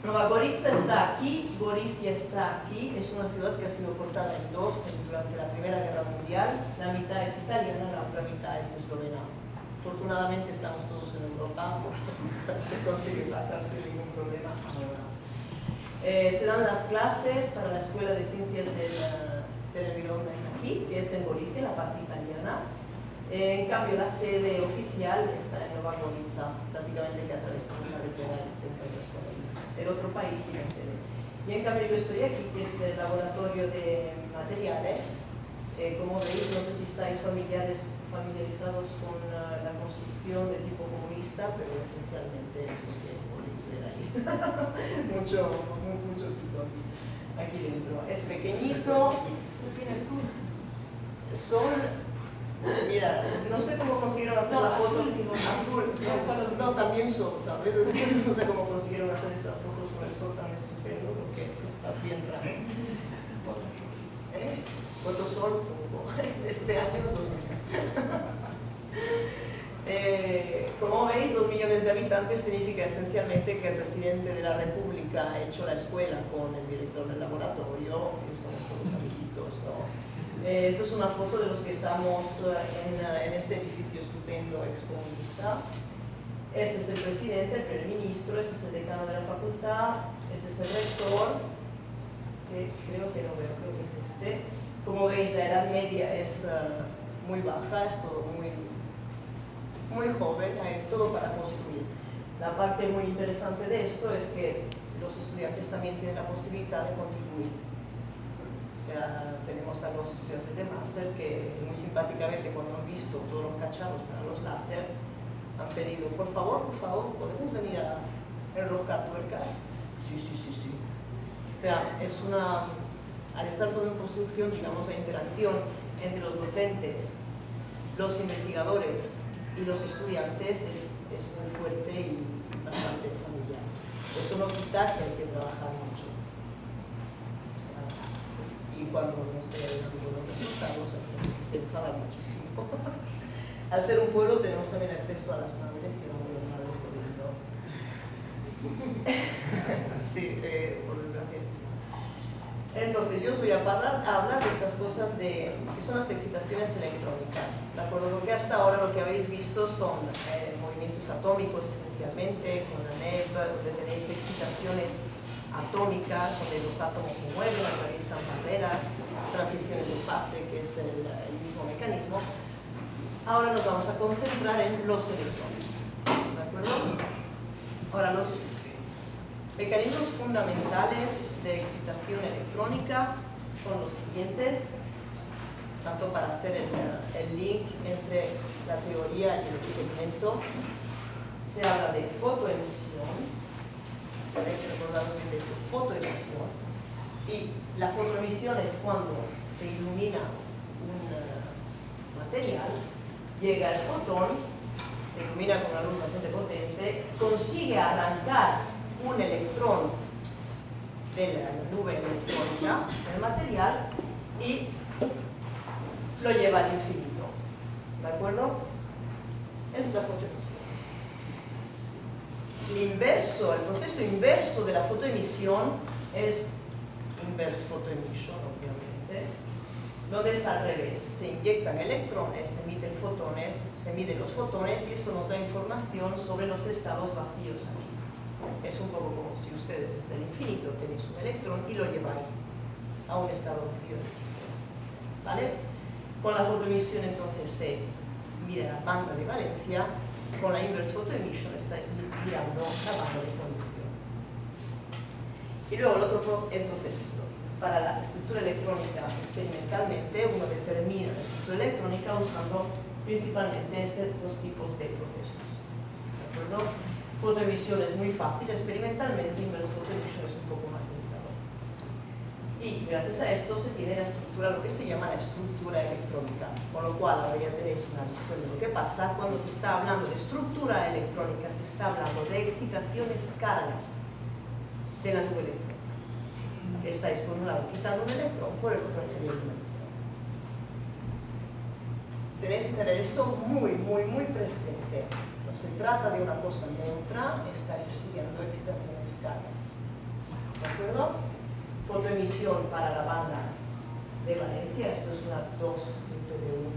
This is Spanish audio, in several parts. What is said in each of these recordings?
Nova Gorica está aquí, Gorizia está aquí, es una ciudad que ha sido cortada en dos durante la Primera Guerra Mundial, la mitad es italiana, la otra mitad es eslovena. Afortunadamente estamos todos en Europa, se consigue pasar sin ningún problema ahora. Se dan las clases para la Escuela de Ciencias del Environment aquí, que es en Gorizia, la parte italiana. En cambio, la sede oficial está en Nova Gorica, prácticamente que atravesamos la carretera del otro país y la sede. Y en cambio yo estoy aquí, que es el laboratorio de materiales. Como veis, no sé si estáis familiarizados con la construcción de tipo comunista, pero esencialmente es lo que podéis ver ahí. mucho tipo aquí dentro. Es pequeñito. No tiene Son, mira, no sé cómo consiguieron hacer la foto azul. No, también son, ¿sabes? Es que no sé cómo consiguieron hacer estas fotos con el sol tan estupendo, porque estás bien raro. Fotosol, este año 2 meses. Como veis, 2 millones de habitantes significa esencialmente que el presidente de la República ha hecho la escuela con el director del laboratorio, que somos todos amiguitos, ¿no? Esto es una foto de los que estamos en este edificio estupendo excomunista. Este es el presidente, el primer ministro, este es el decano de la facultad, este es el rector, que creo que no veo, creo que es este. Como veis, la edad media es muy baja, es todo muy joven, hay todo para construir. La parte muy interesante de esto es que los estudiantes también tienen la posibilidad de contribuir. O sea, tenemos a los estudiantes de máster que muy simpáticamente, cuando han visto todos los cacharros para los láser, han pedido, por favor, ¿podemos venir a enroscar tuercas? Sí. O sea, es al estar todo en construcción, digamos, la interacción entre los docentes, los investigadores y los estudiantes es muy fuerte y bastante familiar. Eso no quita que hay que trabajar mucho. O sea, y cuando no se ven los resultados, se enfada muchísimo. Al ser un pueblo tenemos también acceso a las madres y vamos las madres corriendo. Sí, por desgracia sí. Entonces, yo os voy a hablar de estas cosas que son las excitaciones electrónicas, ¿de acuerdo? Porque hasta ahora lo que habéis visto son movimientos atómicos esencialmente, con la NEP, donde tenéis excitaciones atómicas, donde los átomos se mueven, atraviesan barreras, transiciones de fase, que es el mismo mecanismo. Ahora nos vamos a concentrar en los electrones, ¿de acuerdo? Ahora, los mecanismos fundamentales de excitación electrónica son los siguientes, tanto para hacer el link entre la teoría y el experimento. Se habla de fotoemisión, tenéis que recordar muy bien de esto, fotoemisión, y la fotoemisión es cuando se ilumina un material, llega el fotón, se ilumina con una luz bastante potente, consigue arrancar un electrón de la nube electrónica del material y lo lleva al infinito. ¿De acuerdo? Eso es la fotoemisión. El proceso inverso de la fotoemisión es inverse photoemission, obviamente, donde es al revés. Se inyectan electrones, se emiten fotones, se miden los fotones y esto nos da información sobre los estados vacíos aquí. Es un poco como si ustedes desde el infinito tenéis un electrón y lo lleváis a un estado vacío del sistema. ¿Vale? Con la fotoemisión entonces se mira la banda de valencia, con la inverse photoemission estáis mirando la banda de conducción. Y luego el otro, entonces esto, para la estructura electrónica experimentalmente uno determina la estructura electrónica usando principalmente estos dos tipos de procesos. ¿De acuerdo? Fotoemisión es muy fácil, experimentalmente inverse photoemission es un poco más delicado. Y gracias a esto se tiene la estructura, lo que se llama la estructura electrónica, con lo cual ahora ya tenéis una visión de lo que pasa cuando se está hablando de estructura electrónica, se está hablando de excitaciones cargas de la nube electrónica. Estáis por un lado quitando un electrón, por el otro añadiendo un electrón. Tenéis que tener esto muy presente. No se trata de una cosa neutra, estáis estudiando excitaciones cargas. ¿De acuerdo? Fotoemisión para la banda de valencia. Esto es una 2 siempre de un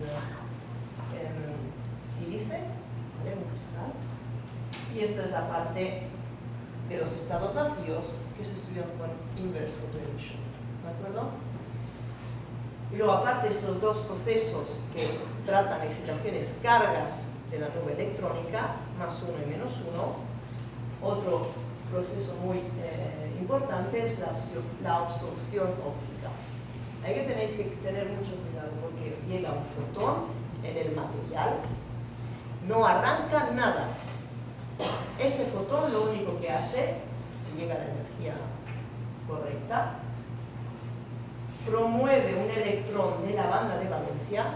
sílice, ¿vale? Un cristal. Y esta es la parte de los estados vacíos que se estudian con inverse photoemission. ¿De acuerdo? Y luego, aparte de estos dos procesos que tratan excitaciones, cargas de la nube electrónica, más 1 y menos 1, otro proceso muy importante es la absorción óptica. Ahí que tenéis que tener mucho cuidado porque llega un fotón en el material, no arranca nada. Ese fotón lo único que hace, si llega la energía correcta, promueve un electrón de la banda de valencia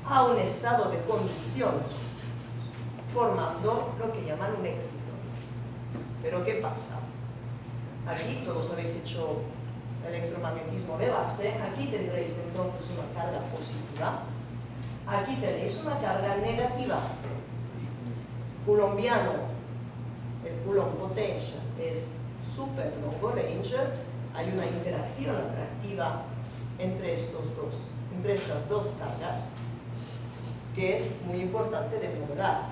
a un estado de conducción, formando lo que llaman un éxito. Pero ¿qué pasa? Aquí todos habéis hecho electromagnetismo de base, aquí tendréis entonces una carga positiva, aquí tenéis una carga negativa. Coulombiano, el Coulomb potential es super longo range, hay una interacción atractiva entre estas dos cargas que es muy importante de modelar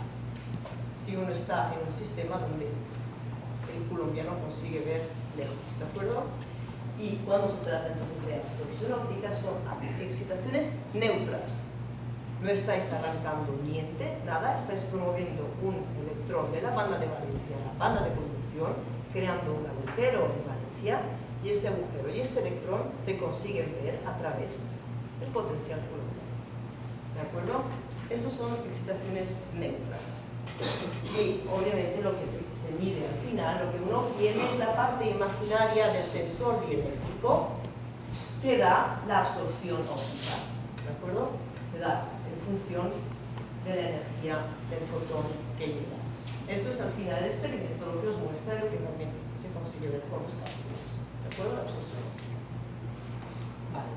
si uno está en un sistema donde el coulombiano consigue ver lejos, ¿de acuerdo? Y cuando se trata entonces de absorción óptica son excitaciones neutras. No estáis arrancando nada, estáis promoviendo un electrón de la banda de valencia a la banda de conducción, creando un agujero en valencia, y este agujero y este electrón se consiguen ver a través del potencial coulombiano. ¿De acuerdo? Esas son excitaciones neutras. Y obviamente lo que se mide al final, lo que uno tiene es la parte imaginaria del tensor dieléctrico que da la absorción óptica. ¿De acuerdo? Se da en función de la energía del fotón que llega. Esto es al final del experimento, lo que os muestra lo que también se consigue ver con los cálculos. ¿De acuerdo? La absorción óptica. Vale.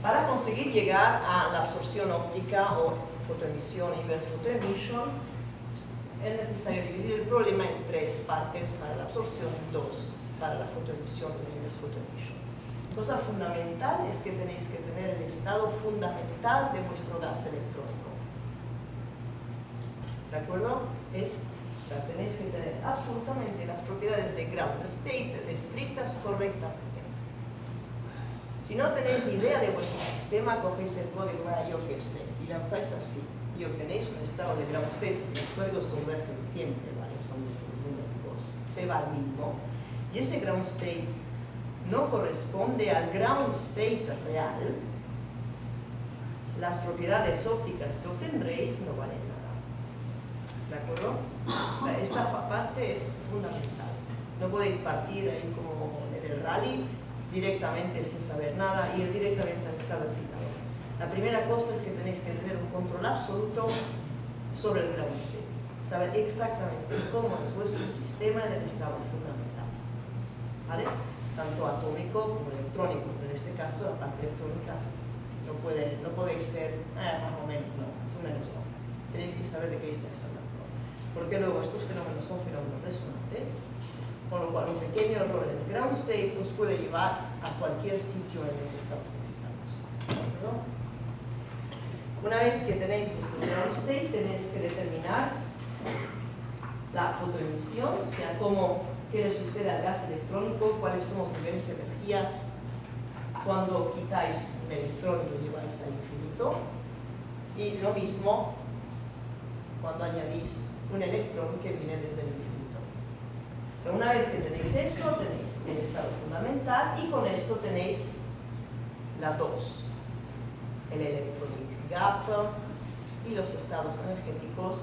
Para conseguir llegar a la absorción óptica o fotoemisión, inverse photoemission, es necesario dividir el problema en 3 partes para la absorción y 2 para la fotoemisión y inverse photoemission. Cosa fundamental es que tenéis que tener el estado fundamental de vuestro gas electrónico. ¿De acuerdo? Tenéis que tener absolutamente las propiedades de ground state descritas correctamente. Si no tenéis ni idea de vuestro sistema, cogéis el código yo que sé y lanzáis así y obtenéis un estado de ground state. Los códigos convergen siempre, ¿vale? Son numéricos, se va al mismo. Y ese ground state no corresponde al ground state real. Las propiedades ópticas que obtendréis no valen nada. ¿De acuerdo? O sea, esta parte es fundamental. No podéis partir ahí como en el rally directamente sin saber nada y ir directamente al estado excitado. La primera cosa es que tenéis que tener un control absoluto sobre el ground state. Saber exactamente cómo es vuestro sistema en el estado fundamental. ¿Vale? Tanto atómico como electrónico, pero en este caso la parte electrónica no podéis ser más o menos, no, más o menos no. Tenéis que saber de qué estáis hablando. Porque luego estos fenómenos son fenómenos resonantes, con lo cual un pequeño error en el ground state os puede llevar a cualquier sitio en los estados excitados. ¿No? Una vez que tenéis vuestro ground state, tenéis que determinar la fotoemisión, o sea, qué le sucede al gas electrónico, cuáles son los niveles de energías. Cuando quitáis un electrón y lo lleváis al infinito, y lo mismo cuando añadís un electrón que viene desde el infinito. O sea, una vez que tenéis eso, tenéis el estado fundamental y con esto tenéis la 2, el electronic gap y los estados energéticos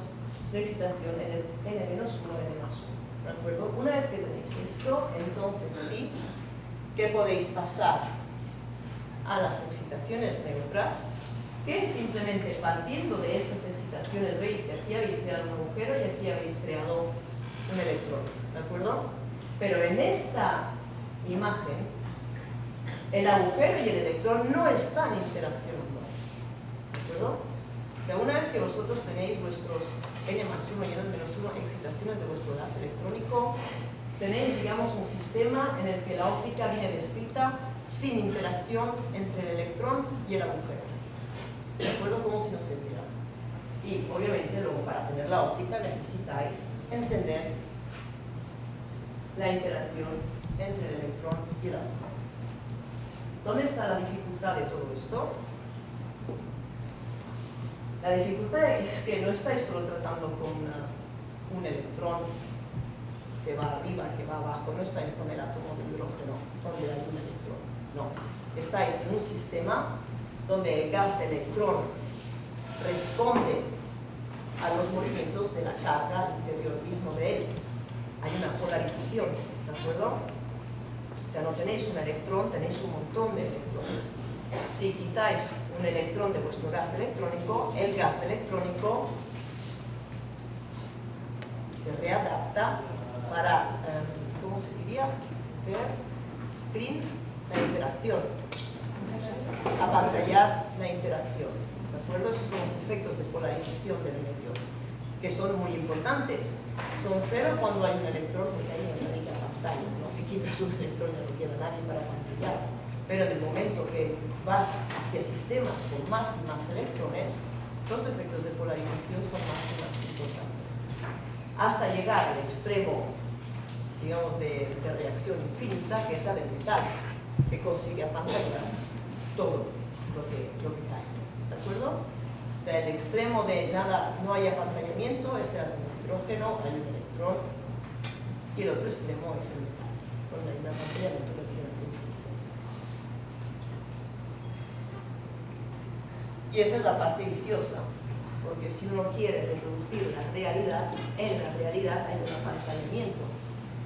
de excitación en el n-1, n+1. ¿De acuerdo? Una vez que tenéis esto, entonces sí que podéis pasar a las excitaciones neutras, que simplemente partiendo de estas excitaciones veis que aquí habéis creado un agujero y aquí habéis creado un electrón, ¿de acuerdo? Pero en esta imagen el agujero y el electrón no están interaccionando, ¿de acuerdo? O sea, una vez que vosotros tenéis vuestros n+1 y n-1 excitaciones de vuestro gas electrónico, tenéis, digamos, un sistema en el que la óptica viene descrita sin interacción entre el electrón y el agujero. ¿De acuerdo? Como si no se viera. Y obviamente luego para tener la óptica necesitáis encender la interacción entre el electrón y el agujero. ¿Dónde está la dificultad de todo esto? La dificultad es que no estáis solo tratando con un electrón que va arriba, que va abajo, no estáis con el átomo de hidrógeno donde hay un electrón, no. Estáis en un sistema donde el gas de electrón responde a los movimientos de la carga al interior mismo de él. Hay una polarización, ¿de acuerdo? O sea, no tenéis un electrón, tenéis un montón de electrones. Si quitáis un electrón de vuestro gas electrónico, el gas electrónico se readapta para, ¿cómo se diría? Screen la interacción, apantallar la interacción. ¿De acuerdo? Esos son los efectos de polarización del medio, que son muy importantes. Son cero cuando hay un electrón, porque hay una única pantalla. No si quitas un electrón no lo quiere nadie para apantallar. Pero en el momento que vas hacia sistemas con más y más electrones, los efectos de polarización son más y más importantes. Hasta llegar al extremo, digamos, de reacción infinita, que es la del metal, que consigue apantallar todo lo que cae. ¿De acuerdo? O sea, el extremo de nada, no hay apantallamiento, es el hidrógeno, hay un electrón, y el otro extremo es el metal, donde hay un apantallamiento prácticamente infinito. Y esa es la parte viciosa, porque si uno quiere reproducir la realidad, en la realidad hay un apantallamiento.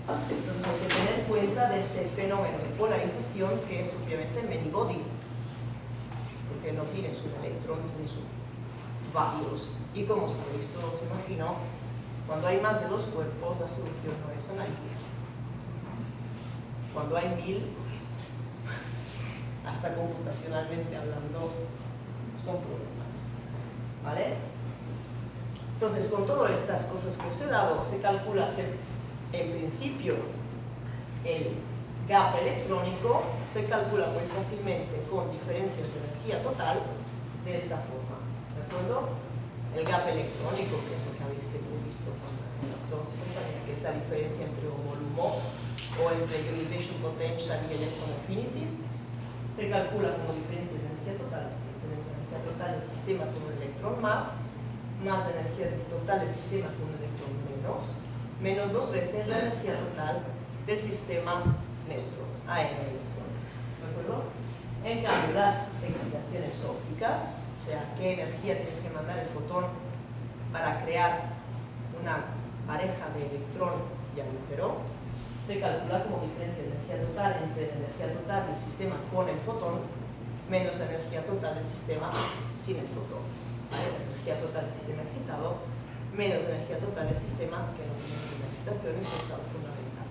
Entonces hay que tener cuenta de este fenómeno de polarización que es obviamente many body, porque no tienes un electrón, tienes varios. Y como sabéis todos, imagino, cuando hay más de dos cuerpos, la solución no es analítica. Cuando hay 1000, hasta computacionalmente hablando, son problemas. ¿Vale? Entonces, con todas estas cosas que os he dado, se calcula en principio el gap electrónico, se calcula muy fácilmente con diferencias de energía total de esta forma. ¿De acuerdo? El gap electrónico, que es lo que habéis visto con las dos compañías, que es la diferencia entre un volumen o entre ionization potential y electron affinities, se calcula como diferencias de energía total. Energía total del sistema con un electrón más energía total del sistema con un electrón menos dos veces la energía total del sistema neutro, AN electrones. ¿De acuerdo? En cambio, las excitaciones ópticas, o sea, qué energía tienes que mandar el fotón para crear una pareja de electrón y agujero, se calcula como diferencia de energía total entre la energía total del sistema con el fotón menos la energía total del sistema sin el fotón. ¿Vale? La energía total del sistema excitado menos la energía total del sistema que no tiene ninguna excitación en su estado fundamental.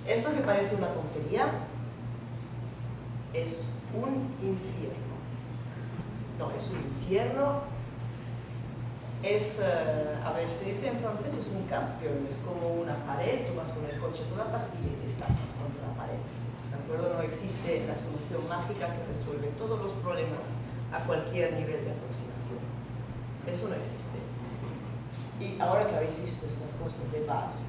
Esto que parece una tontería es un infierno. No, es un infierno. Es, a ver, se dice en francés, es un casquión, es como una pared, tú vas con el coche toda pastilla y te estampas contra la pared. ¿De acuerdo? No existe la solución mágica que resuelve todos los problemas a cualquier nivel de aproximación. Eso no existe. Y ahora que habéis visto estas cosas de Bass,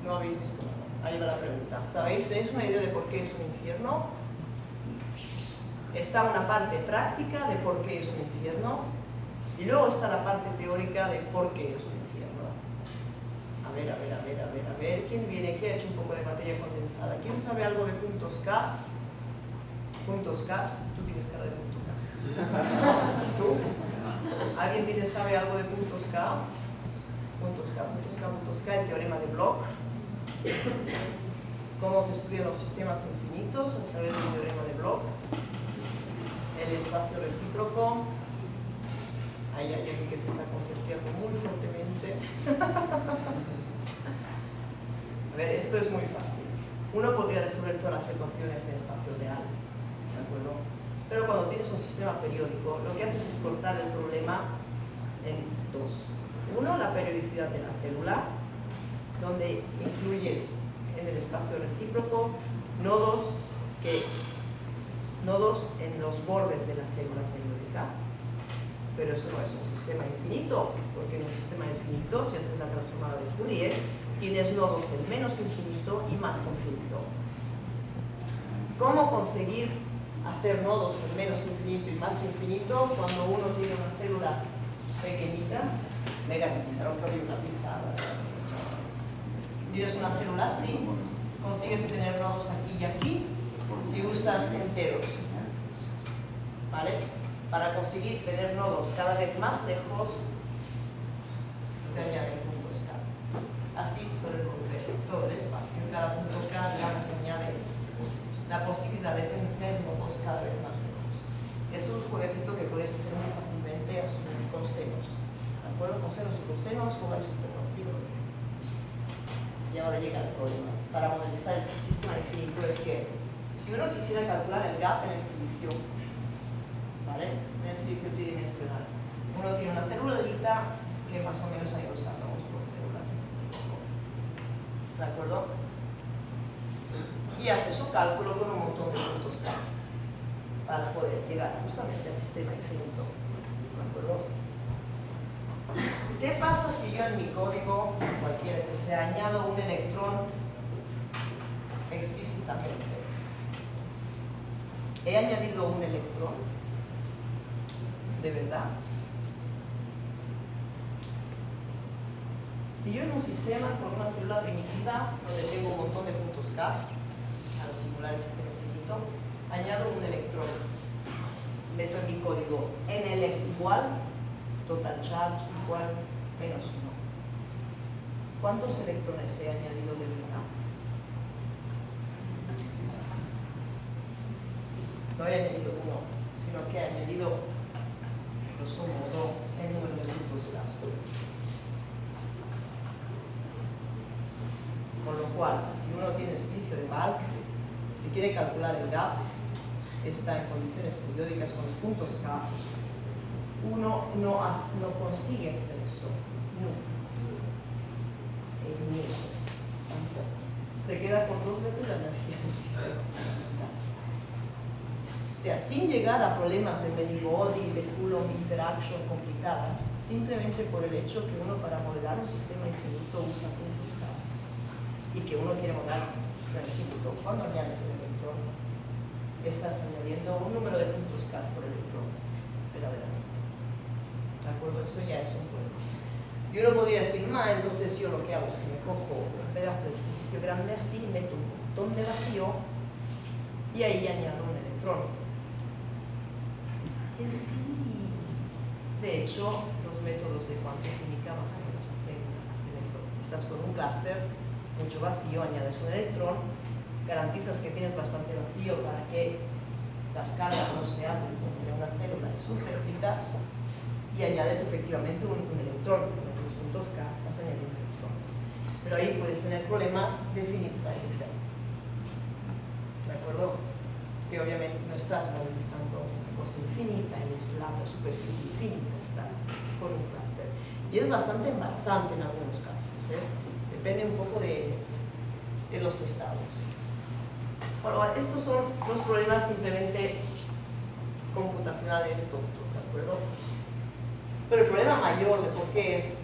no habéis visto nada. Ahí va la pregunta. ¿Sabéis? ¿Tenéis una idea de por qué es un infierno? Está una parte práctica de por qué es un infierno y luego está la parte teórica de por qué es un infierno. A ver. ¿Quién viene? ¿Quién ha hecho un poco de materia condensada? ¿Quién sabe algo de puntos K? ¿Puntos K? Tú tienes cara de punto K. ¿Tú? ¿Alguien sabe algo de puntos K? Puntos K, el teorema de Bloch. ¿Cómo se estudian los sistemas infinitos a través del teorema de Bloch? El espacio recíproco. Ahí hay alguien que se está concentrando muy fuertemente. A ver, esto es muy fácil. Uno podría resolver todas las ecuaciones de espacio real, ¿de acuerdo? Pero cuando tienes un sistema periódico, lo que haces es cortar el problema en dos. Uno, la periodicidad de la célula, donde incluyes en el espacio recíproco nodos en los bordes de la célula periódica. Pero eso no es un sistema infinito, porque en un sistema infinito, si haces la transformada de Fourier, tienes nodos en menos infinito y más infinito. ¿Cómo conseguir hacer nodos en menos infinito y más infinito cuando uno tiene una célula pequeñita? Megatizar o plurimetizar. Tienes una célula así, consigues tener nodos aquí y aquí si usas enteros, ¿vale? Para conseguir tener nodos cada vez más lejos se añaden puntos K. Así sobre todo el espacio. En cada punto K, digamos, se añade la posibilidad de tener nodos cada vez más lejos. Es un jueguecito que puedes hacer muy fácilmente asumiendo con senos. ¿De acuerdo? Con senos y cosenos, jugáis un poco así, lo veis. Y ahora llega el problema. Para modelizar el sistema infinito es que si uno quisiera calcular el gap en el silicio, ¿vale? En el silicio tridimensional, uno tiene una célulita que más o menos hay dos átomos por células. ¿De acuerdo? Y hace su cálculo con un montón de puntos K para poder llegar justamente al sistema infinito. ¿De acuerdo? ¿Qué pasa si yo en mi código, cualquiera que sea, añado un electrón explícitamente? He añadido un electrón, de verdad. Si yo en un sistema con una célula primitiva donde tengo un montón de puntos K, al simular el sistema infinito, añado un electrón, meto en mi código NL igual, total charge igual, menos 1. ¿Cuántos electrones he añadido de verdad? No he añadido uno, sino que he añadido, grosso modo, el número de puntos K. Con lo cual, si uno tiene silicio de bulk, si quiere calcular el gap, está en condiciones periódicas con los puntos K, uno no consigue hacer eso, nunca. Ni eso, tampoco. Se queda con 2 veces la energía del sistema. O sea, sin llegar a problemas de Many-Body, de Coulomb interaction complicadas, simplemente por el hecho que uno para modelar un sistema infinito usa puntos K y que uno quiere modelar un sistema infinito. Cuando añades el electrón, estás añadiendo un número de puntos K por electrón, verdaderamente. ¿De acuerdo? Eso ya es un problema. Y uno podría decir, entonces yo lo que hago es que me cojo un pedazo de silicio grande así, meto un montón de vacío y ahí añado un electrón. Y sí. De hecho, los métodos de cuantoquímica más o menos hacen eso. Estás con un clúster, mucho vacío, añades un electrón, garantizas que tienes bastante vacío para que las cargas no se abren entre una célula y sus réplicas y añades efectivamente un electrón. Con los puntos K estás añadiendo un electrón. Pero ahí puedes tener problemas de finite size effects. ¿De acuerdo? Que obviamente no estás modelizando una cosa infinita, en la superficie infinita, estás con un clúster. Y es bastante embarazante en algunos casos, ¿eh? Depende un poco de los estados. Bueno, estos son los problemas simplemente computacionales tontos, ¿de acuerdo? Pero el problema mayor de por qué es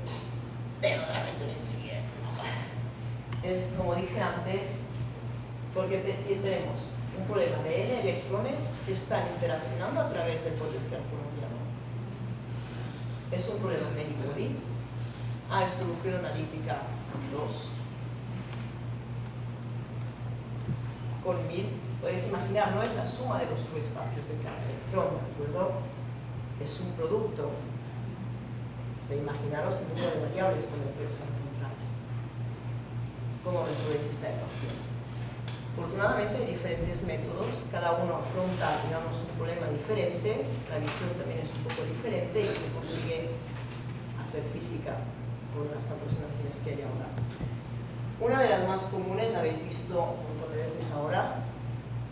verdaderamente un infierno es, como dije antes, porque tenemos un problema de n electrones que están interaccionando a través del potencial colombiano. Es un problema Many-Body. Hay solución analítica 2. Con 1000, podéis imaginar, no es la suma de los subespacios de cada electrón, ¿de acuerdo? Es un producto. O sea, imaginaros el número de variables con el que os encontráis. ¿Cómo resolvéis esta ecuación? Afortunadamente hay diferentes métodos, cada uno afronta, digamos, un problema diferente, la visión también es un poco diferente y se consigue hacer física con las aproximaciones que hay ahora. Una de las más comunes, la habéis visto un montón de veces ahora,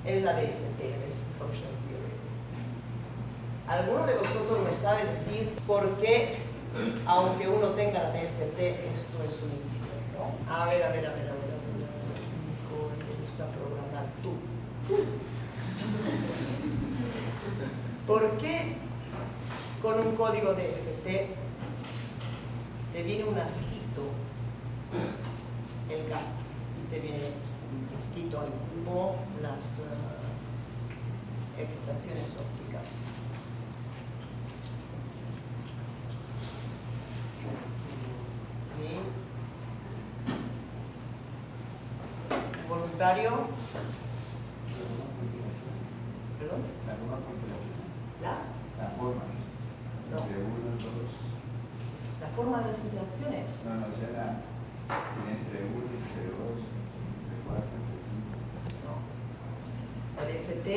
es la de Basic Function Theory. ¿Alguno de vosotros me sabe decir por qué, aunque uno tenga la DFT, esto es un infierno? A ver. ¿Cómo me gusta programar tú? ¿Por qué con un código de DFT te viene un asquito el GAP y te viene escrito al cubo las excitaciones ópticas? ¿Y voluntario? ¿Perdón? La forma. No. De 1, 2. La forma de las interacciones. No, será entre 1, entre 2, entre 4, entre 5. No. La DFT,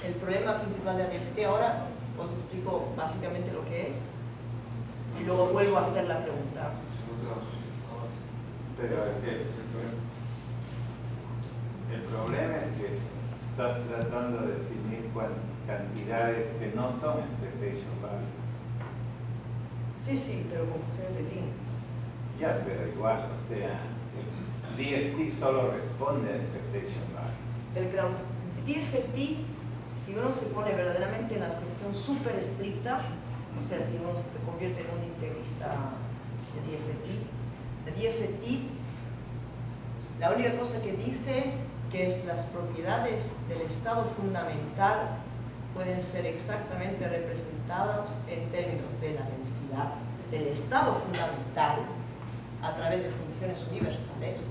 el problema principal de la DFT, ahora os explico básicamente lo que es y luego vuelvo a hacer la pregunta. Pero el problema es que estás tratando de definir cantidades que no son expectation values. Sí, pero con funciones de Ling. Ya, pero igual, o sea, el DFT solo responde a expectation values. El DFT, si uno se pone verdaderamente en la sección súper estricta, o sea, si uno se convierte en un integrista de DFT, la única cosa que dice que es las propiedades del estado fundamental pueden ser exactamente representadas en términos de la densidad del estado fundamental a través de funciones universales,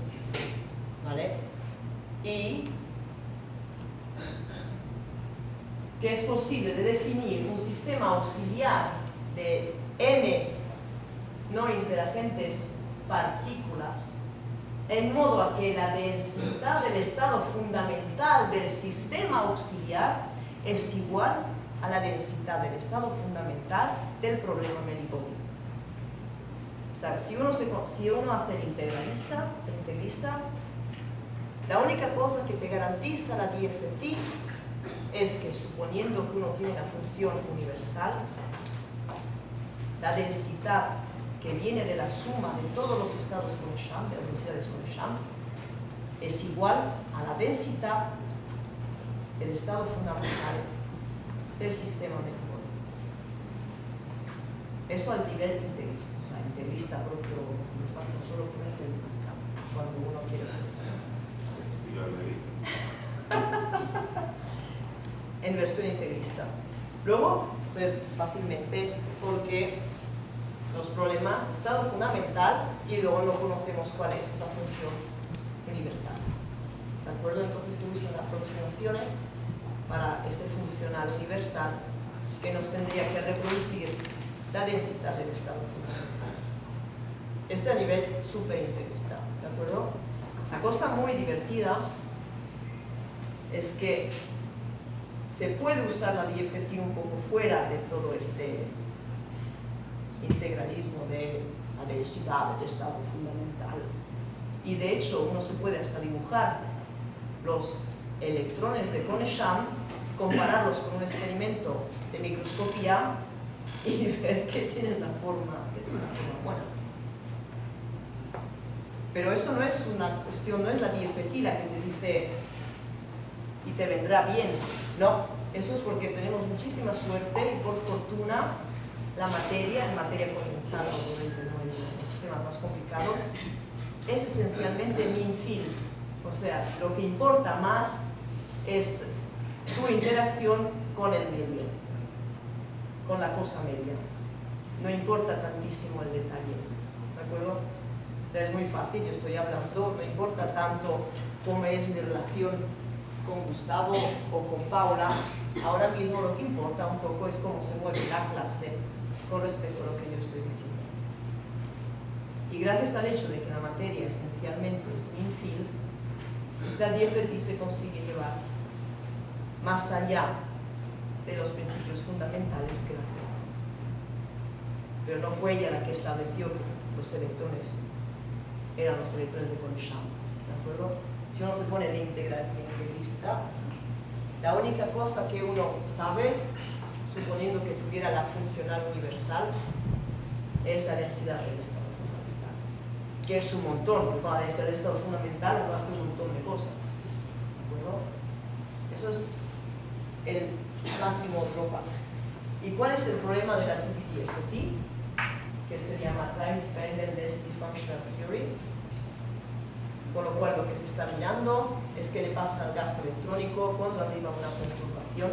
¿vale? Y que es posible de definir un sistema auxiliar de n no interagentes partículas en modo a que la densidad del estado fundamental del sistema auxiliar es igual a la densidad del estado fundamental del problema Many-Body. O sea, si uno hace el integrista, la única cosa que te garantiza la DFT es que, suponiendo que uno tiene la función universal, la densidad que viene de la suma de todos los estados Kohn-Sham, de las densidades Kohn-Sham, es igual a la densidad del estado fundamental del sistema Many-Body. Eso al nivel integrista, o sea, integrista propio, me falta solo ponerte el campo cuando uno quiere hacer eso. En versión integrista. Luego, pues fácilmente, porque los problemas, estado fundamental, y luego no conocemos cuál es esa función universal. ¿De acuerdo? Entonces se usan aproximaciones para ese funcional universal que nos tendría que reproducir la densidad del estado fundamental. Este a nivel superintegrista, ¿de acuerdo? La cosa muy divertida es que se puede usar la DFT un poco fuera de todo este integralismo de la densidad del estado fundamental. Y de hecho uno se puede hasta dibujar los electrones de Kohn-Sham, compararlos con un experimento de microscopía y ver que tienen una forma buena. Pero eso no es una cuestión, no es la DFT la que te dice y te vendrá bien. No, eso es porque tenemos muchísima suerte y por fortuna la materia, en materia condensada, obviamente no en los sistemas más complicados, es esencialmente mean field. O sea, lo que importa más es tu interacción con el medio, con la cosa media. No importa tantísimo el detalle, ¿de acuerdo? Entonces es muy fácil, yo estoy hablando, no importa tanto cómo es mi relación con Gustavo o con Paula, ahora mismo lo que importa un poco es cómo se mueve la clase con respecto a lo que yo estoy diciendo. Y gracias al hecho de que la materia esencialmente es mean field, la DFT se consigue llevar más allá de los principios fundamentales que la teoría. Pero no fue ella la que estableció que los electrones eran los electrones de Kohn-Sham, ¿de acuerdo? Si uno se pone de integrista, la única cosa que uno sabe, suponiendo que tuviera la funcional universal, es la densidad del estado fundamental. que es un montón, porque cuando es el estado fundamental uno hace un montón de cosas. ¿De acuerdo? Eso es el máximo drawback. ¿Y cuál es el problema de la TDD-FT? Que se llama Time Dependent Density Functional Theory. Con lo cual lo que se está mirando es qué le pasa al gas electrónico cuando arriba una perturbación.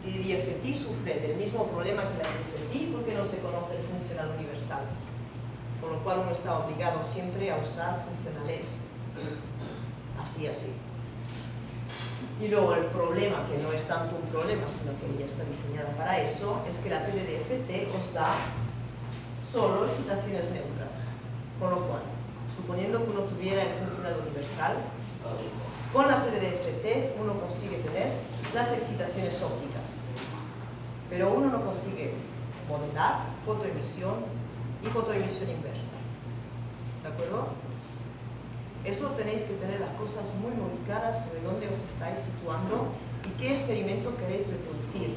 TDD-FT sufre del mismo problema que la TDD porque no se conoce el funcional universal, con lo cual uno está obligado siempre a usar funcionales así. Y luego el problema, que no es tanto un problema, sino que ya está diseñada para eso, es que la TDD-FT os da solo excitaciones neutras, con lo cual, suponiendo que uno tuviera el funcional universal, con la TDD-FT uno consigue tener las excitaciones ópticas, pero uno no consigue modelar fotoemisión y fotoemisión inversa. ¿De acuerdo? Eso tenéis que tener las cosas muy claras sobre dónde os estáis situando y qué experimento queréis reproducir.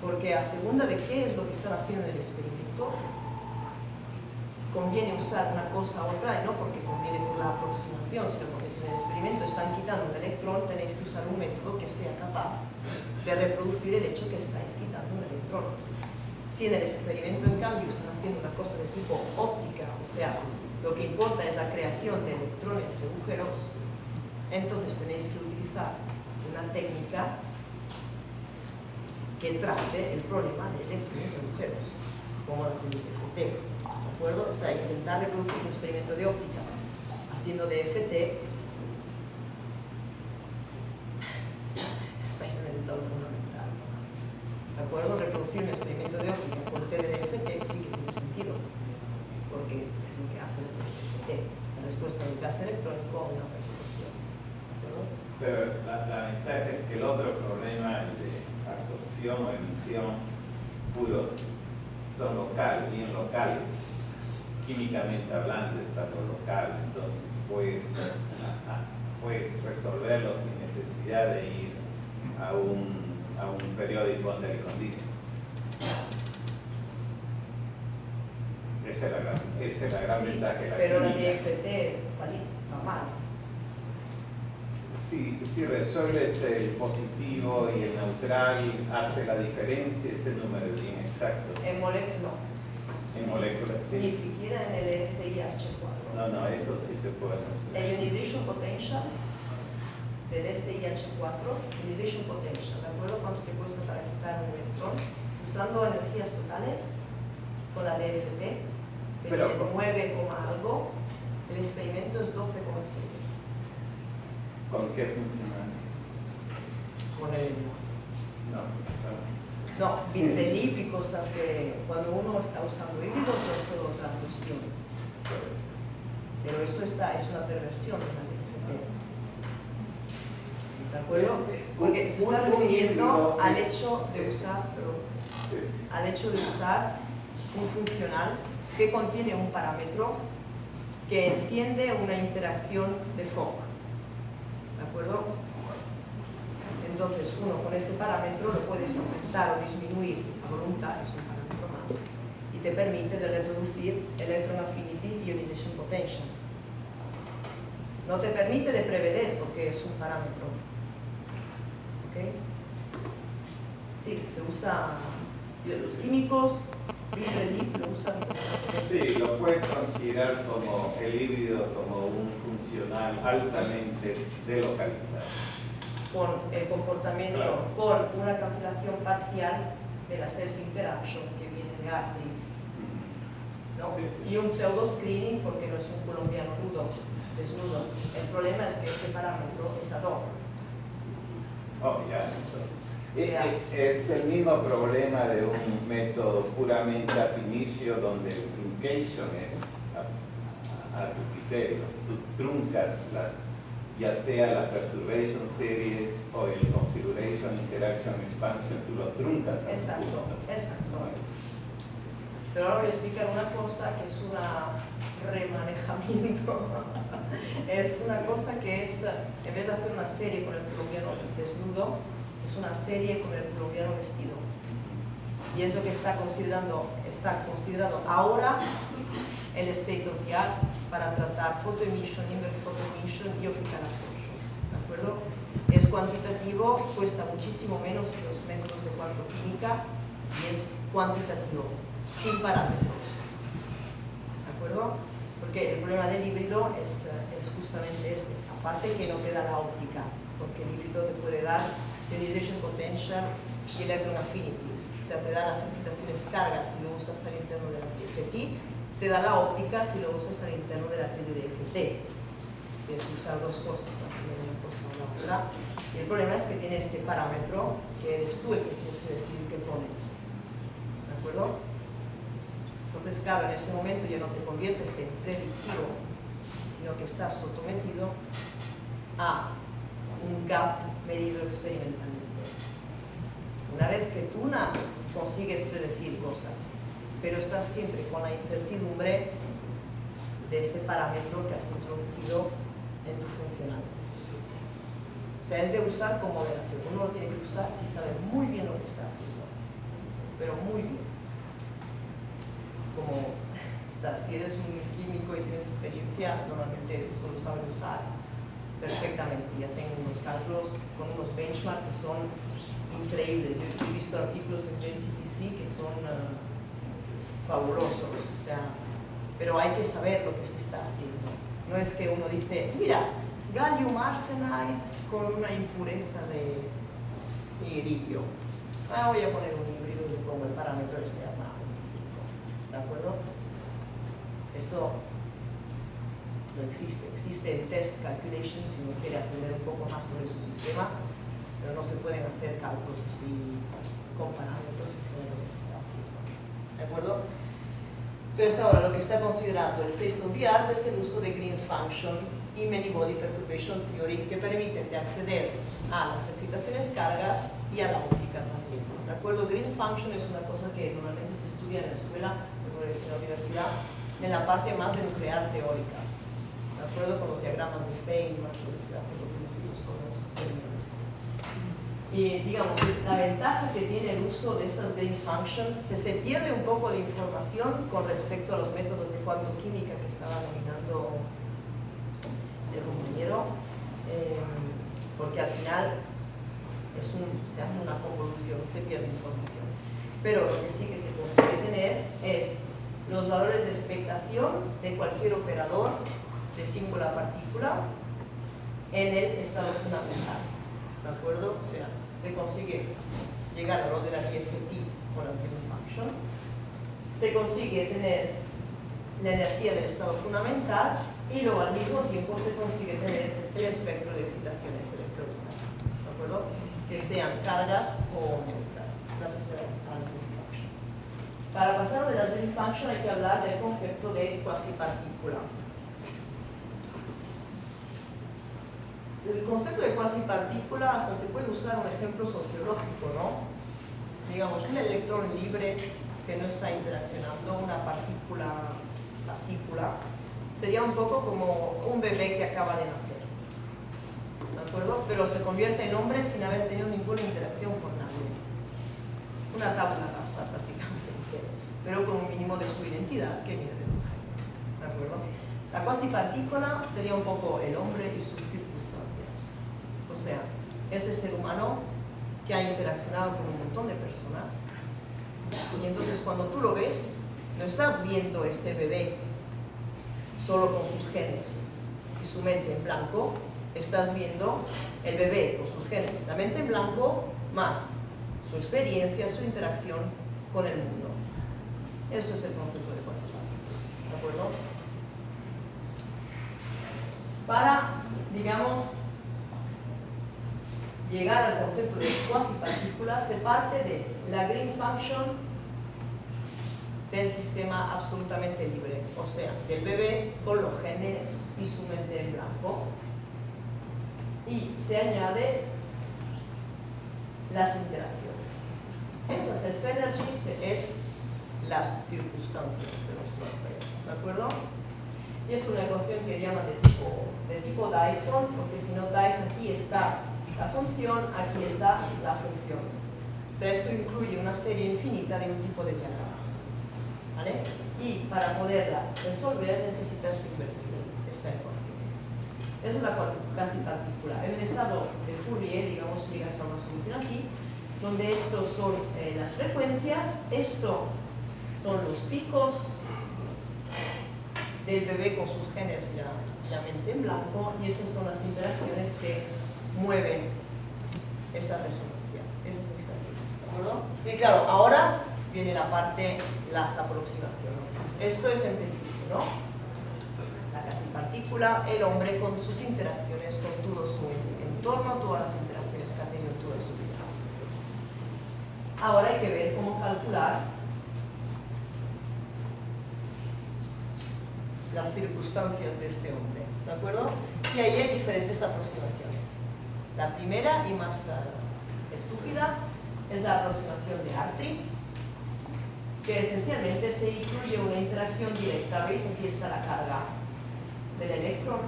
Porque a segunda de qué es lo que están haciendo en el experimento, conviene usar una cosa u otra, y no porque conviene por la aproximación, sino porque si en el experimento están quitando un electrón, tenéis que usar un método que sea capaz de reproducir el hecho que estáis quitando un electrón. Si en el experimento, en cambio, están haciendo una cosa de tipo óptica, o sea, lo que importa es la creación de electrones y agujeros, entonces tenéis que utilizar una técnica que trate el problema de electrones y agujeros, como la TDD-FT. ¿De acuerdo? O sea, intentar reproducir un experimento de óptica haciendo DFT, estáis en el estado fundamental. ¿De acuerdo? Reproducir un experimento de óptica con TDD-FT sí que tiene sentido, porque es lo que hace el TDD-FT, la respuesta del gas electrónico a una perturbación. Pero la ventaja es que el otro problema de absorción o emisión puros son locales, bien locales, químicamente hablando es algo local, entonces puedes resolverlo sin necesidad de ir a un periódico boundary conditions. Esa es la gran ventaja de la pero química. la DFT va mal. Si resuelves el positivo y el neutral, hace la diferencia, ese número es bien exacto. En moléculas no. En moléculas sí. Ni siquiera en el SIH4. No, eso sí te puedo mostrar. El ionization potential del SIH4, ionization potential, ¿de acuerdo? ¿Cuánto te cuesta para quitar un electrón? Usando energías totales, con la DFT, que Pero, tiene 9, algo, el experimento es 12,7. ¿Con qué funciona? Con el... No. Bitrelip y cosas que cuando uno está usando híbridos es toda otra cuestión. Pero eso es una perversión de la DFT. ¿De acuerdo? Porque se está refiriendo al hecho de usar, al hecho de usar un funcional que contiene un parámetro que enciende una interacción de Fock. ¿De acuerdo? Entonces, uno con ese parámetro lo puedes aumentar o disminuir a voluntad, es un parámetro más, y te permite de reproducir electron affinities y ionization potential. No te permite de prever porque es un parámetro. ¿Ok? Sí, se usa, los químicos, Bitrelip lo usan como... Sí, lo puedes considerar como el híbrido, como un funcional altamente delocalizado. Con el comportamiento, claro, con una cancelación parcial de la self-interaction que viene de Artin, ¿no? Sí. Y un pseudo-screening porque no es un colombiano desnudo. El problema es que ese parámetro es ad hoc. Oh, ya, eso. O sea, Es el mismo problema de un método puramente ab initio donde el truncation es a tu criterio. Tú truncas ya sea la perturbation series o el configuration interaction expansion, tú lo truncas a un exacto, punto. exacto. No es. Pero ahora voy a explicar una cosa que es un remanejamiento. Es una cosa que es, en vez de hacer una serie con el colombiano desnudo, es una serie con el colombiano vestido. y es lo que está considerado ahora el state of the art para tratar photoemission, inverse photoemission y optical absorption, ¿de acuerdo? Es cuantitativo, cuesta muchísimo menos que los métodos de cuantoquímica y es cuantitativo, sin parámetros, ¿de acuerdo? Porque el problema del híbrido es justamente ese, aparte que no te da la óptica, porque el híbrido te puede dar ionization potential y electron affinities, o sea, te da las excitaciones cargas si lo usas al interno de la TFT, te da la óptica si lo usas al interno de la TDDFT. Tienes que usar dos cosas para tener una cosa o la otra. Y el problema es que tiene este parámetro que eres tú el que tienes que decidir qué pones, ¿de acuerdo? Entonces, claro, en ese momento ya no te conviertes en predictivo, sino que estás sometido a un gap medido experimentalmente. Una vez que tú consigues predecir cosas, pero estás siempre con la incertidumbre de ese parámetro que has introducido en tu funcional. O sea, es de usar con moderación. Uno lo tiene que usar si sabe muy bien lo que está haciendo, pero muy bien. O sea, si eres un químico y tienes experiencia, normalmente eso lo saben usar perfectamente y hacen unos cálculos con unos benchmarks que son increíbles. Yo he visto artículos en JCTC que son fabulosos, o sea, pero hay que saber lo que se está haciendo. No es que uno dice, mira, gallium arsenide con una impureza de iridio. Voy a poner un híbrido y le pongo el parámetro externo. ¿De acuerdo? Esto no existe. Existe el test calculation si uno quiere aprender un poco más sobre su sistema, pero no se pueden hacer cálculos así con parámetros y saber lo que se está haciendo. ¿De acuerdo? Entonces ahora lo que está considerando el state of the art es el uso de Green's function y many body perturbation theory que permiten de acceder a las excitaciones cargas y a la óptica también. ¿De acuerdo? Green function es una cosa que normalmente se estudia en la escuela, en la universidad, en la parte más de nuclear teórica, ¿de acuerdo? Con los diagramas de Feynman, lo que se hace los dibujos con los términos. Y digamos, la ventaja que tiene el uso de estas Green functions, se pierde un poco de información con respecto a los métodos de cuantoquímica que estaba nominando el compañero, porque al final se hace una convolución, se pierde información. Pero lo que sí que se consigue tener es los valores de expectación de cualquier operador de singular partícula en el estado fundamental. ¿De acuerdo? O sea, se consigue llegar a lo de la IFT con las Green function, se consigue tener la energía del estado fundamental y luego al mismo tiempo se consigue tener el espectro de excitaciones electrónicas, ¿de acuerdo? Que sean cargas o neutras, gracias a las Green function. Para pasar de las Green function hay que hablar del concepto de cuasipartícula. El concepto de cuasipartícula hasta se puede usar un ejemplo sociológico, ¿no? Digamos, un electrón libre que no está interaccionando, una partícula, sería un poco como un bebé que acaba de nacer, ¿de acuerdo? Pero se convierte en hombre sin haber tenido ninguna interacción con nadie. Una tabla rasa prácticamente, pero con un mínimo de su identidad que viene de los genes, ¿de acuerdo? La cuasipartícula sería un poco el hombre y sus circunstancias. O sea, ese ser humano que ha interaccionado con un montón de personas y entonces cuando tú lo ves, no estás viendo ese bebé solo con sus genes y su mente en blanco, estás viendo el bebé con sus genes, la mente en blanco más su experiencia, su interacción con el mundo. Eso es el concepto de cuasipartícula, ¿de acuerdo? Para, digamos, llegar al concepto de cuasipartícula se parte de la Green function del sistema absolutamente libre, o sea, del bebé con los genes y su mente en blanco, y se añade las interacciones. Esta self-energy es las circunstancias de nuestro objeto, ¿de acuerdo? Y es una ecuación que llama de tipo Dyson, porque si no Dyson, aquí está la función, aquí está la función. O sea, esto incluye una serie infinita de un tipo de diagramas, ¿vale? Y para poderla resolver necesitas invertir esta ecuación. Esa es la clase particular. En un estado de Fourier, digamos, llegas a una solución aquí, donde estos son las frecuencias, esto son los picos del bebé con sus genes y la mente en blanco, y estas son las interacciones que mueven esa resonancia, esas extracciones. ¿De acuerdo? Y claro, ahora viene la parte, las aproximaciones. Esto es en principio, ¿no? La clase partícula, el hombre con sus interacciones con todo su entorno, todas las interacciones que ha tenido en toda su vida. Ahora hay que ver cómo calcular las circunstancias de este hombre, ¿de acuerdo? Y ahí hay diferentes aproximaciones. La primera y más estúpida es la aproximación de Hartree, que esencialmente se incluye una interacción directa. ¿Veis? Aquí está la carga del electrón,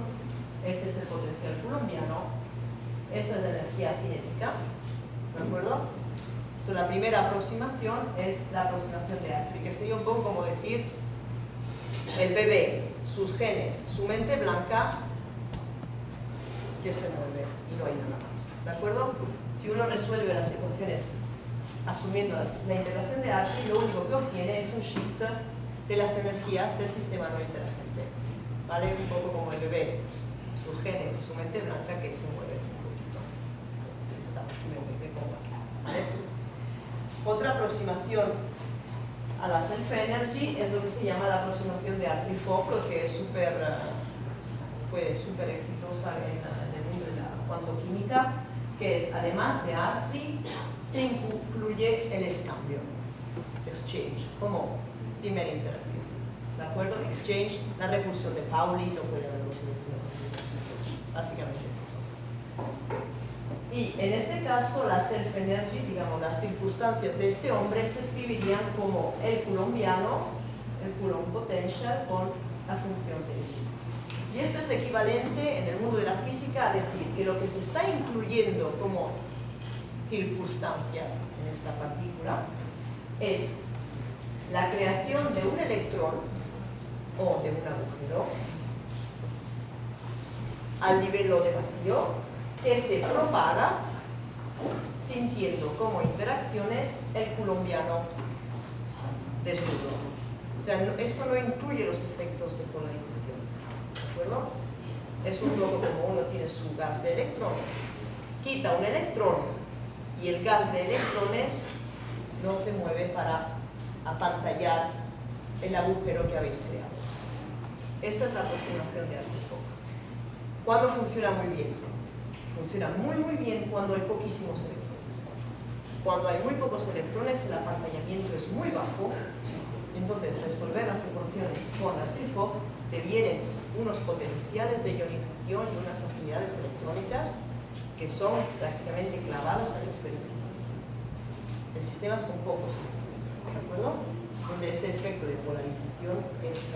este es el potencial coulombiano, esta es la energía cinética, ¿de acuerdo? Esto, la primera aproximación es la aproximación de Hartree, que sería un poco como decir el bebé, sus genes, su mente blanca, que se mueve y no hay nada más, ¿de acuerdo? Si uno resuelve las ecuaciones asumiendo la integración de Hartree, lo único que obtiene es un shift de las energías del sistema no interagente, ¿vale? Un poco como el bebé, sus genes y su mente blanca que se mueven un poquito. Entonces está aquí, me pongo aquí, ¿vale? Otra aproximación a la self-energy es lo que se llama la aproximación de Hartree-Fock, que es fue súper exitosa en el mundo de la cuantoquímica, que es, además de Hartree, se incluye el escambio, exchange, como primera interacción, ¿de acuerdo? Exchange, la repulsión de Pauli, no puede haber los electrones, básicamente es eso. Y en este caso, la self-energy, digamos, las circunstancias de este hombre se escribirían como el coulombiano, el coulomb potential, con la función de I. Y esto es equivalente en el mundo de la física a decir que lo que se está incluyendo como circunstancias en esta partícula es la creación de un electrón o de un agujero al nivel de vacío, que se propaga sintiendo como interacciones el coulombiano desnudo. O sea, esto no incluye los efectos de polarización, ¿de acuerdo? Es un poco como uno tiene su gas de electrones, quita un electrón y el gas de electrones no se mueve para apantallar el agujero que habéis creado. Esta es la aproximación de Hartree-Fock. ¿Cuándo funciona muy bien? Funciona muy bien cuando hay poquísimos electrones. Cuando hay muy pocos electrones, el apantallamiento es muy bajo. Entonces, resolver las ecuaciones con Hartree-Fock te vienen unos potenciales de ionización y unas afinidades electrónicas que son prácticamente clavadas al experimento. En sistemas con pocos electrones, ¿de acuerdo? Donde este efecto de polarización es...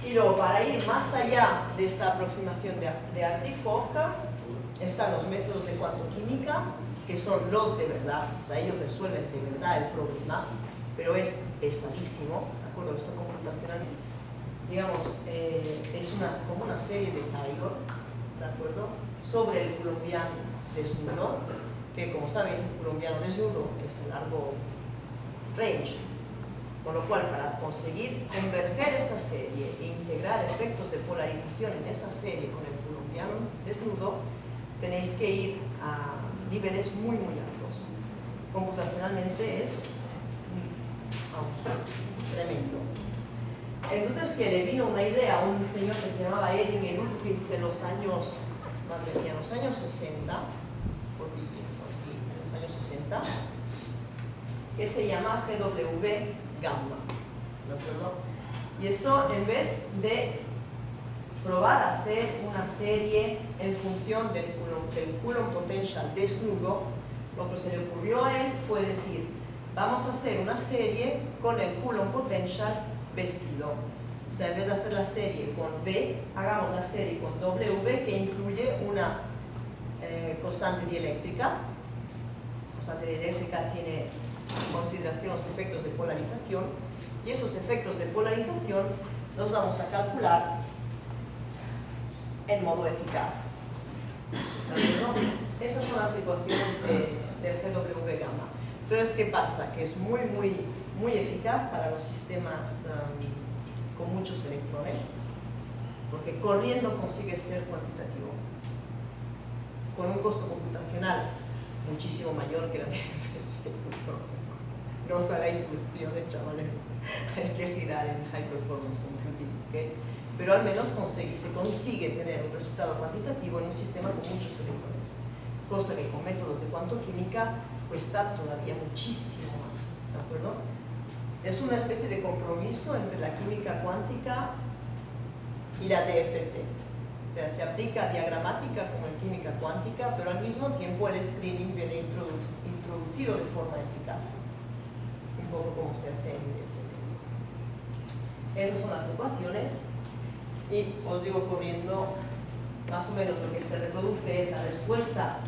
Y luego, para ir más allá de esta aproximación de Hartree-Fock, están los métodos de cuantoquímica, que son los de verdad. O sea, ellos resuelven de verdad el problema, pero es pesadísimo, ¿de acuerdo? Esto computacional, digamos, es como una serie de Taylor, ¿de acuerdo? Sobre el coulombiano desnudo, que como sabéis, el coulombiano desnudo es el largo range, con lo cual para conseguir converger esa serie e integrar efectos de polarización en esa serie con el coulombiano desnudo, tenéis que ir a niveles muy altos. Computacionalmente es tremendo. Entonces, que le vino una idea a un señor que se llamaba Ehring Lutwitz en los años, madre mía, los años 60, en los años 60, que se llama GW gamma, ¿de acuerdo? Y esto, en vez de probar a hacer una serie en función del Coulomb potential desnudo, lo que se le ocurrió a él fue decir, vamos a hacer una serie con el Coulomb potential vestido. O sea, en vez de hacer la serie con V, hagamos la serie con W, que incluye una constante dieléctrica, constante dieléctrica tiene en consideración los efectos de polarización, y esos efectos de polarización los vamos a calcular en modo eficaz. Esas son las ecuaciones del GW gamma. Entonces, ¿qué pasa? Que es muy eficaz para los sistemas con muchos electrones, porque corriendo consigue ser cuantitativo, con un costo computacional muchísimo mayor que la de no os hagáis ilusiones, chavales, hay que girar en High Performance Computing, ¿okay? Pero al menos se consigue tener un resultado cuantitativo en un sistema con muchos electrones, cosa que con métodos de cuantoquímica cuesta todavía muchísimo más, ¿de acuerdo? Es una especie de compromiso entre la química cuántica y la DFT. O sea, se aplica diagramática como en química cuántica, pero al mismo tiempo el screening viene introducido de forma eficaz. Un poco como se hace en DFT. Esas son las ecuaciones. Y os digo corriendo, más o menos lo que se reproduce es la respuesta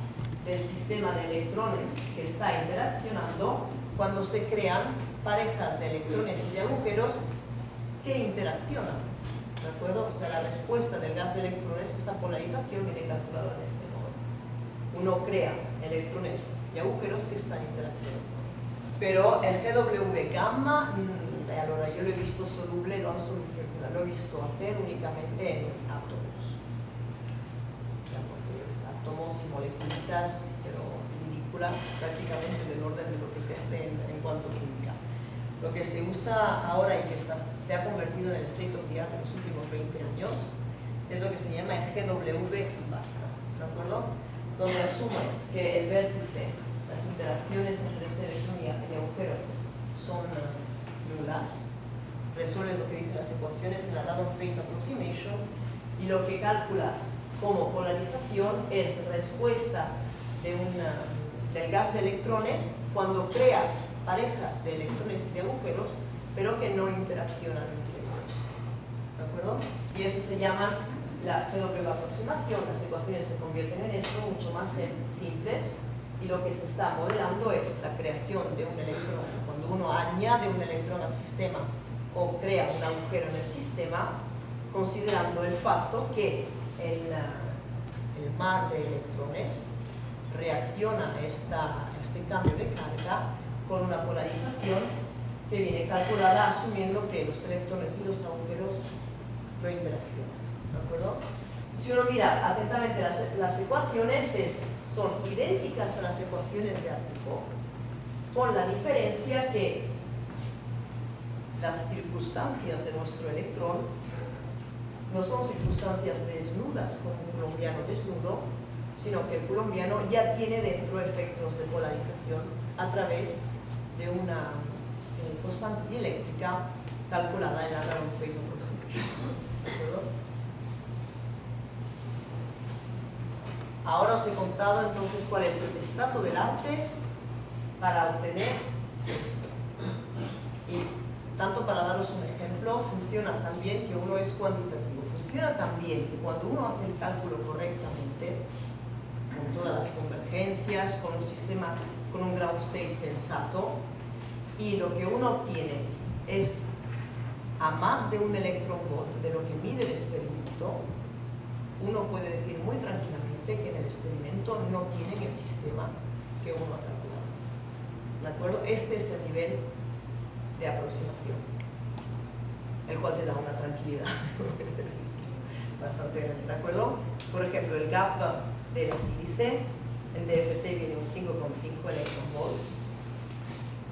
del sistema de electrones que está interaccionando cuando se crean parejas de electrones y de agujeros que interaccionan, ¿de acuerdo? O sea, la respuesta del gas de electrones, esta polarización viene calculada en este modo. Uno crea electrones y agujeros que están interaccionando. Pero el GW gamma, ahora yo lo he visto soluble, lo he visto hacer únicamente en átomos. O sea, porque es átomos y moleculitas, pero ridículas, prácticamente del orden de lo que se hace en cuanto química. Lo que se usa ahora y que se ha convertido en el state of the art en los últimos 20 años es lo que se llama el GW y basta, ¿de acuerdo? Donde asumes que el vértice, las interacciones entre este electrón y agujero son nulas, resuelves lo que dicen las ecuaciones en la random phase approximation y lo que calculas como polarización es respuesta del gas de electrones cuando creas parejas de electrones y de agujeros, pero que no interaccionan entre ellos. ¿De acuerdo? Y eso se llama la GW aproximación. Las ecuaciones se convierten en esto mucho más simples y lo que se está modelando es la creación de un electrón. O sea, cuando uno añade un electrón al sistema o crea un agujero en el sistema, considerando el facto que el mar de electrones reacciona a este cambio de carga con una polarización que viene calculada asumiendo que los electrones y los agujeros no interaccionan. ¿De acuerdo? Si uno mira atentamente las ecuaciones, son idénticas a las ecuaciones de Artico, con la diferencia que las circunstancias de nuestro electrón no son circunstancias desnudas con un coulombiano desnudo, sino que el coulombiano ya tiene dentro efectos de polarización a través de una constante dieléctrica calculada en la random phase approximation. ¿De acuerdo? Ahora os he contado entonces cuál es el estado del arte para obtener esto. Y tanto para daros un ejemplo, funciona también que uno es cuantitativo. Funciona también que cuando uno hace el cálculo correctamente, con todas las convergencias, con un sistema, con un ground state sensato, y lo que uno obtiene es a más de un electron volt de lo que mide el experimento, uno puede decir muy tranquilamente que en el experimento no tienen el sistema que uno ha calculado. ¿De acuerdo? Este es el nivel de aproximación, el cual te da una tranquilidad bastante grande. ¿De acuerdo? Por ejemplo, el gap del sílice en DFT viene un 5,5 electron volts.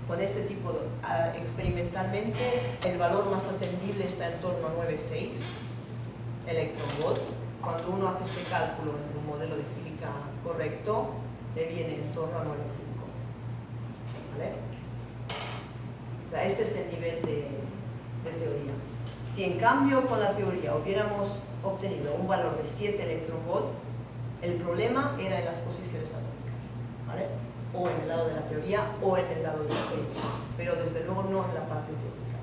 Con este tipo, experimentalmente, el valor más atendible está en torno a 9,6 electron volts. Cuando uno hace este cálculo en un modelo de sílica correcto, le viene en torno a 9,5. ¿Vale? O sea, este es el nivel de teoría. Si en cambio con la teoría hubiéramos obtenido un valor de 7 electron volt, el problema era en las posiciones atómicas, ¿vale? O en el lado de la teoría o en el lado de la teoría, pero desde luego no en la parte teórica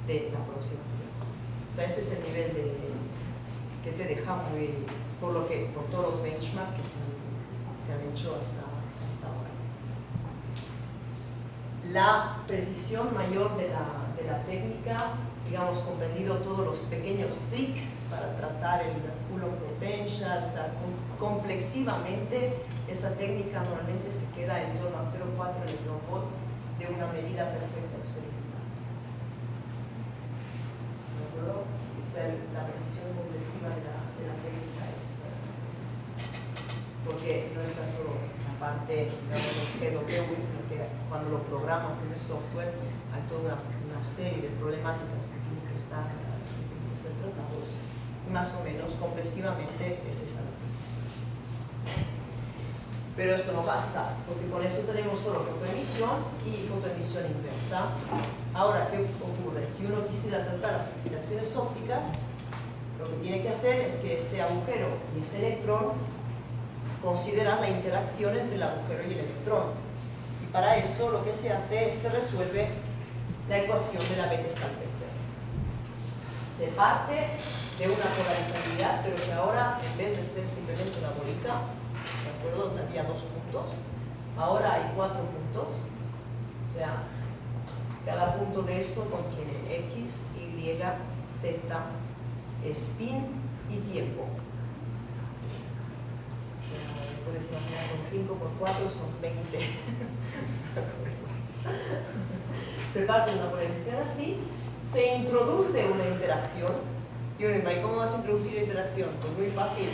de la aproximación. O sea, este es el nivel que te deja por todos los benchmarks que se han hecho hasta ahora. la precisión mayor de la técnica, digamos, comprendido todos los pequeños tricks para tratar el Coulomb potential, o sea, complexivamente esa técnica normalmente se queda en torno a 0,4 electronvolt de una medida perfecta experimental. ¿De acuerdo? O sea, la precisión complexiva de la técnica es porque no está solo la parte de GW, sino que cuando lo programas en el software hay toda una serie de problemáticas que tienen que estar tratados. Y más o menos comprensivamente es esa la precisión. Pero esto no basta, porque con esto tenemos solo fotoemisión y fotoemisión inversa. Ahora, ¿qué ocurre? Si uno quisiera tratar las oscilaciones ópticas, lo que tiene que hacer es que este agujero y ese electrón considerar la interacción entre el agujero y el electrón. Y para eso lo que se hace es que se resuelve la ecuación de la Bethe-Salpeter. Se parte de una polarizabilidad, pero que ahora, en vez de ser simplemente una bolita, ¿de acuerdo? Donde había 2 puntos, ahora hay 4 puntos. O sea, cada punto de esto contiene X, Y, Z, spin y tiempo. Puedes imaginar, son 5 por 4, son 20. Se parte de una polarización así, se introduce una interacción. Y uno dice, ¿cómo vas a introducir la interacción? Pues muy fácil.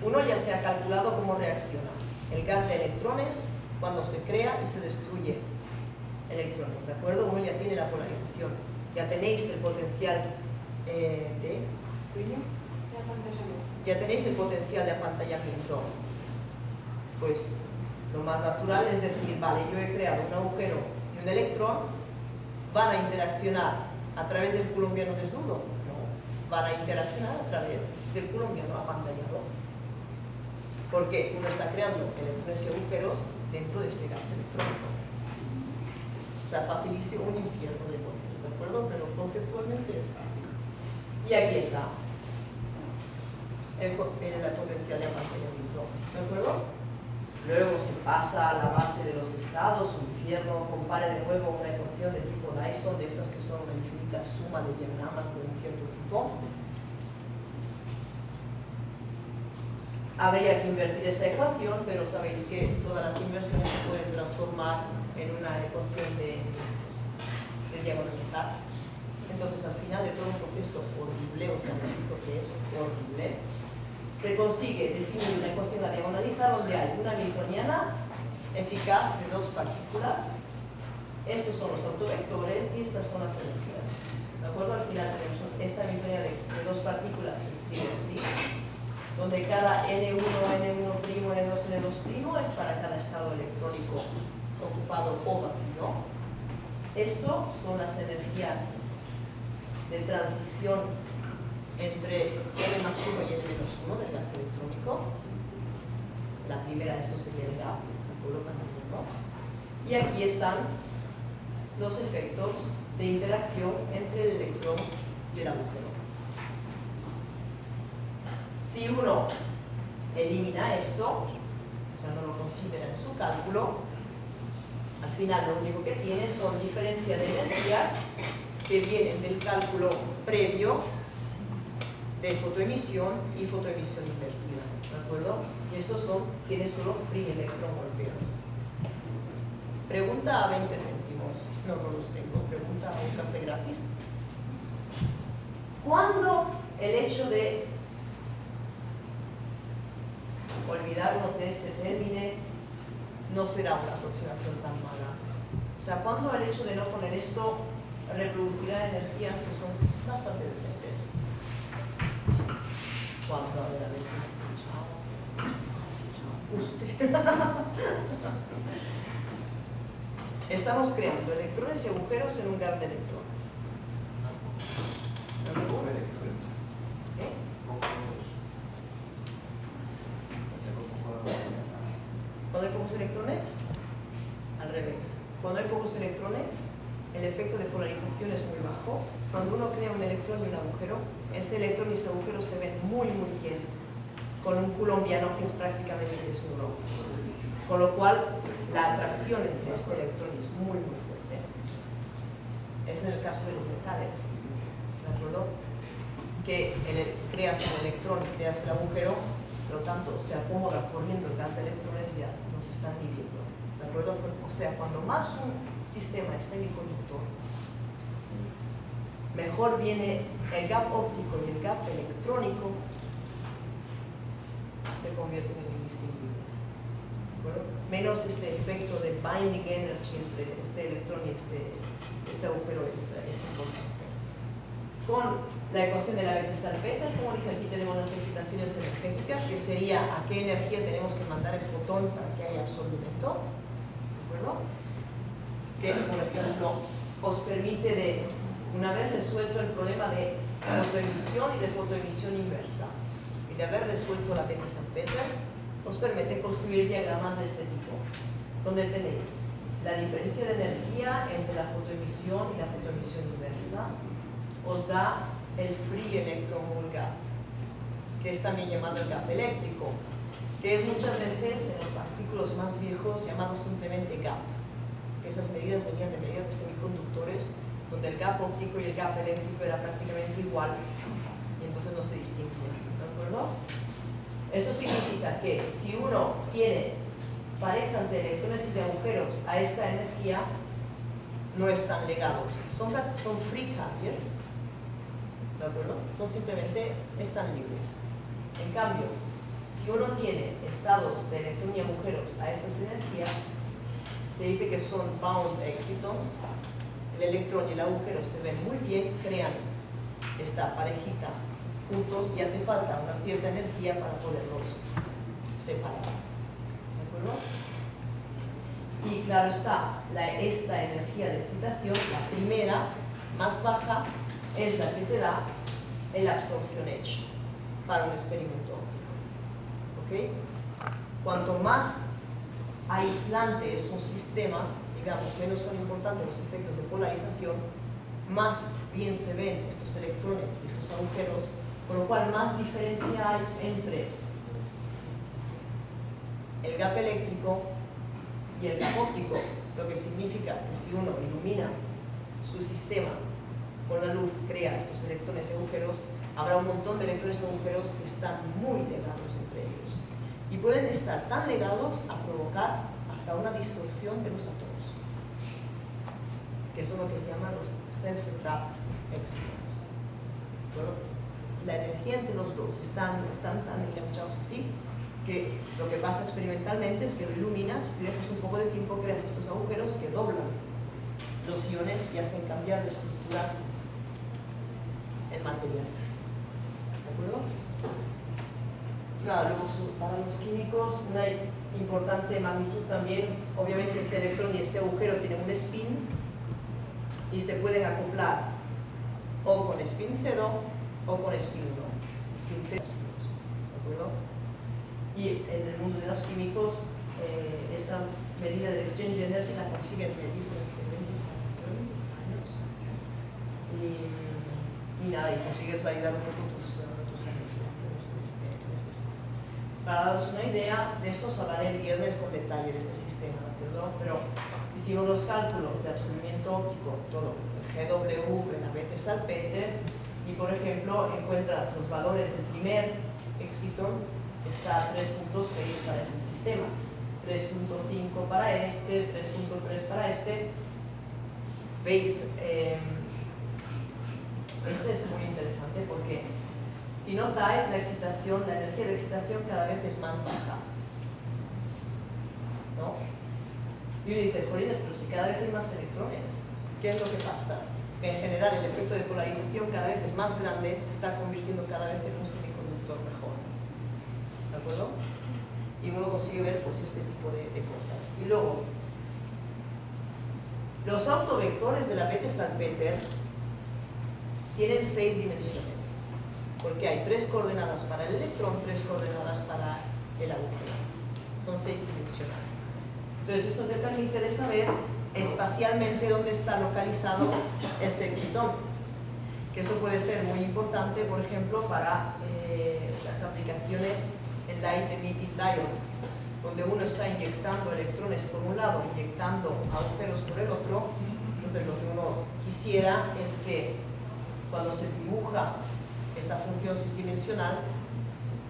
Uno ya se ha calculado cómo reacciona. El gas de electrones cuando se crea y se destruye electrones, ¿de acuerdo? Uno ya tiene la polarización. Ya tenéis el potencial de screening. Ya tenéis el potencial de apantallamiento. Pues lo más natural es decir, vale, yo he creado un agujero y un electrón, van a interaccionar a través del coulombiano desnudo, no, van a interaccionar a través del coulombiano apantallado, porque uno está creando electrones y agujeros dentro de ese gas electrónico. O sea, facilísimo, un infierno de cosas, ¿de acuerdo? Pero conceptualmente es fácil. Y aquí está el potencial de apantallamiento, ¿de acuerdo? Luego se pasa a la base de los estados, un infierno, compare de nuevo una ecuación de tipo Dyson, de estas que son una infinita suma de diagramas de un cierto tipo. Habría que invertir esta ecuación, pero sabéis que todas las inversiones se pueden transformar en una ecuación de diagonalizar. Entonces, al final de todo un proceso horrible, os garantizo que es horrible, se consigue definir una ecuación a diagonalizar donde hay una newtoniana eficaz de 2 partículas. Estos son los autovectores y estas son las energías. ¿De acuerdo? Al final tenemos esta newtoniana de 2 partículas, se escribe así, donde cada N1, N1', N2, N2' es para cada estado electrónico ocupado o vacío. Esto son las energías de transición entre N+1 y N-1 del gas electrónico. La primera, esto sería el gap, y aquí están los efectos de interacción entre el electrón y el agujero. Si uno elimina esto, o sea, no lo considera en su cálculo, al final lo único que tiene son diferencia de energías que vienen del cálculo previo de fotoemisión y fotoemisión invertida, ¿de acuerdo? Y estos tiene solo free electron volteos. Pregunta a 20 céntimos. No los tengo. Pregunta a un café gratis. ¿Cuándo el hecho de olvidarnos de este término no será una aproximación tan mala? O sea, ¿cuándo el hecho de no poner esto reproducirá energías que son bastante decentes? ¿Cuándo? A ver, usted. Estamos creando electrones y agujeros en un gas de electrón. ¿Eh? Cuando hay pocos electrones, al revés. Cuando hay pocos electrones, el efecto de polarización es muy bajo. Cuando uno crea un electrón y un agujero, ese electrón y ese agujero se ven muy bien, con un coulombiano que es prácticamente desnudo. Con lo cual, la atracción entre este electrón es muy fuerte. es en el caso de los metales, ¿de acuerdo? Que creas el electrón, creas el agujero, por lo tanto se acomoda corriendo el gas de electrones y ya no se están dividiendo, ¿de acuerdo? O sea, cuando más un sistema es semiconductor, mejor viene el gap óptico y el gap electrónico, se convierten en indistinguibles, ¿de acuerdo? Menos este efecto de binding energy entre este electrón y este agujero es importante. Con la ecuación de la Bethe-Salpeter, como dije, aquí tenemos las excitaciones energéticas, que sería a qué energía tenemos que mandar el fotón para que haya absorbimiento, ¿de acuerdo? Que, por ejemplo, os permite una vez resuelto el problema de fotoemisión y de fotoemisión inversa, y de haber resuelto la Bethe-Salpeter, os permite construir diagramas de este tipo, donde tenéis la diferencia de energía entre la fotoemisión y la fotoemisión inversa, os da el free electron hole gap, que es también llamado el gap eléctrico, que es muchas veces en los artículos más viejos llamado simplemente gap, que esas medidas venían de medidas de semiconductores, donde el gap óptico y el gap eléctrico era prácticamente igual, y entonces no se distinguían, ¿de acuerdo? Esto significa que si uno tiene parejas de electrones y de agujeros a esta energía, no están legados, son free carriers, ¿de acuerdo? Simplemente están libres. En cambio, si uno tiene estados de electrón y agujeros a estas energías, se dice que son bound excitons, el electrón y el agujero se ven muy bien, crean esta parejita juntos y hace falta una cierta energía para poderlos separar, ¿de acuerdo? Y claro está, esta energía de excitación, la primera, más baja, es la que te da el absorption edge para un experimento óptico, ¿ok? Cuanto más aislante es un sistema, digamos, menos son importantes los efectos de polarización, más bien se ven estos electrones y estos agujeros, con lo cual más diferencia hay entre el gap eléctrico y el gap óptico, lo que significa que si uno ilumina su sistema con la luz, crea estos electrones y agujeros, habrá un montón de electrones y agujeros que están muy legados entre ellos y pueden estar tan legados a provocar hasta una distorsión de los átomos, que son lo que se llaman los self-entrapped excitons. Bueno, pues, la energía entre los dos están tan enganchados así que lo que pasa experimentalmente es que lo iluminas y si dejas un poco de tiempo creas estos agujeros que doblan los iones y hacen cambiar de estructura el material. ¿De acuerdo? Nada, luego para los químicos una importante magnitud también, obviamente este electrón y este agujero tienen un spin y se pueden acoplar o con spin 0 o con spin 1. Spin 0, ¿de acuerdo? Y en el mundo de los químicos esta medida de exchange energy la consiguen medir con experimentos y nada, y consigues validar un poco tus aproximaciones en este sitio. Para daros una idea, de esto os hablaré el viernes con detalle de este sistema, ¿de acuerdo? Pero hicimos los cálculos de absorbimiento óptico, todo, el GW, en la Bethe-Salpeter, y por ejemplo encuentras los valores del primer exciton, está a 3.6 para este sistema, 3.5 para este, 3.3 para este. ¿Veis? Este es muy interesante porque si notáis la excitación, la energía de excitación cada vez es más baja, ¿no? Y uno dice, jolines, pero si cada vez hay más electrones, ¿qué es lo que pasa? En general el efecto de polarización cada vez es más grande, se está convirtiendo cada vez en un semiconductor mejor, ¿de acuerdo? Y uno consigue ver pues este tipo de cosas. Y luego, los autovectores de la Bethe-Salpeter tienen 6 dimensiones, porque hay 3 coordenadas para el electrón, 3 coordenadas para el agujero. Son 6 dimensionales. Entonces esto te permite de saber espacialmente dónde está localizado este excitón, que eso puede ser muy importante, por ejemplo, para las aplicaciones en Light Emitting Diode, donde uno está inyectando electrones por un lado, inyectando agujeros por el otro. Entonces lo que uno quisiera es que cuando se dibuja esta función cisdimensional,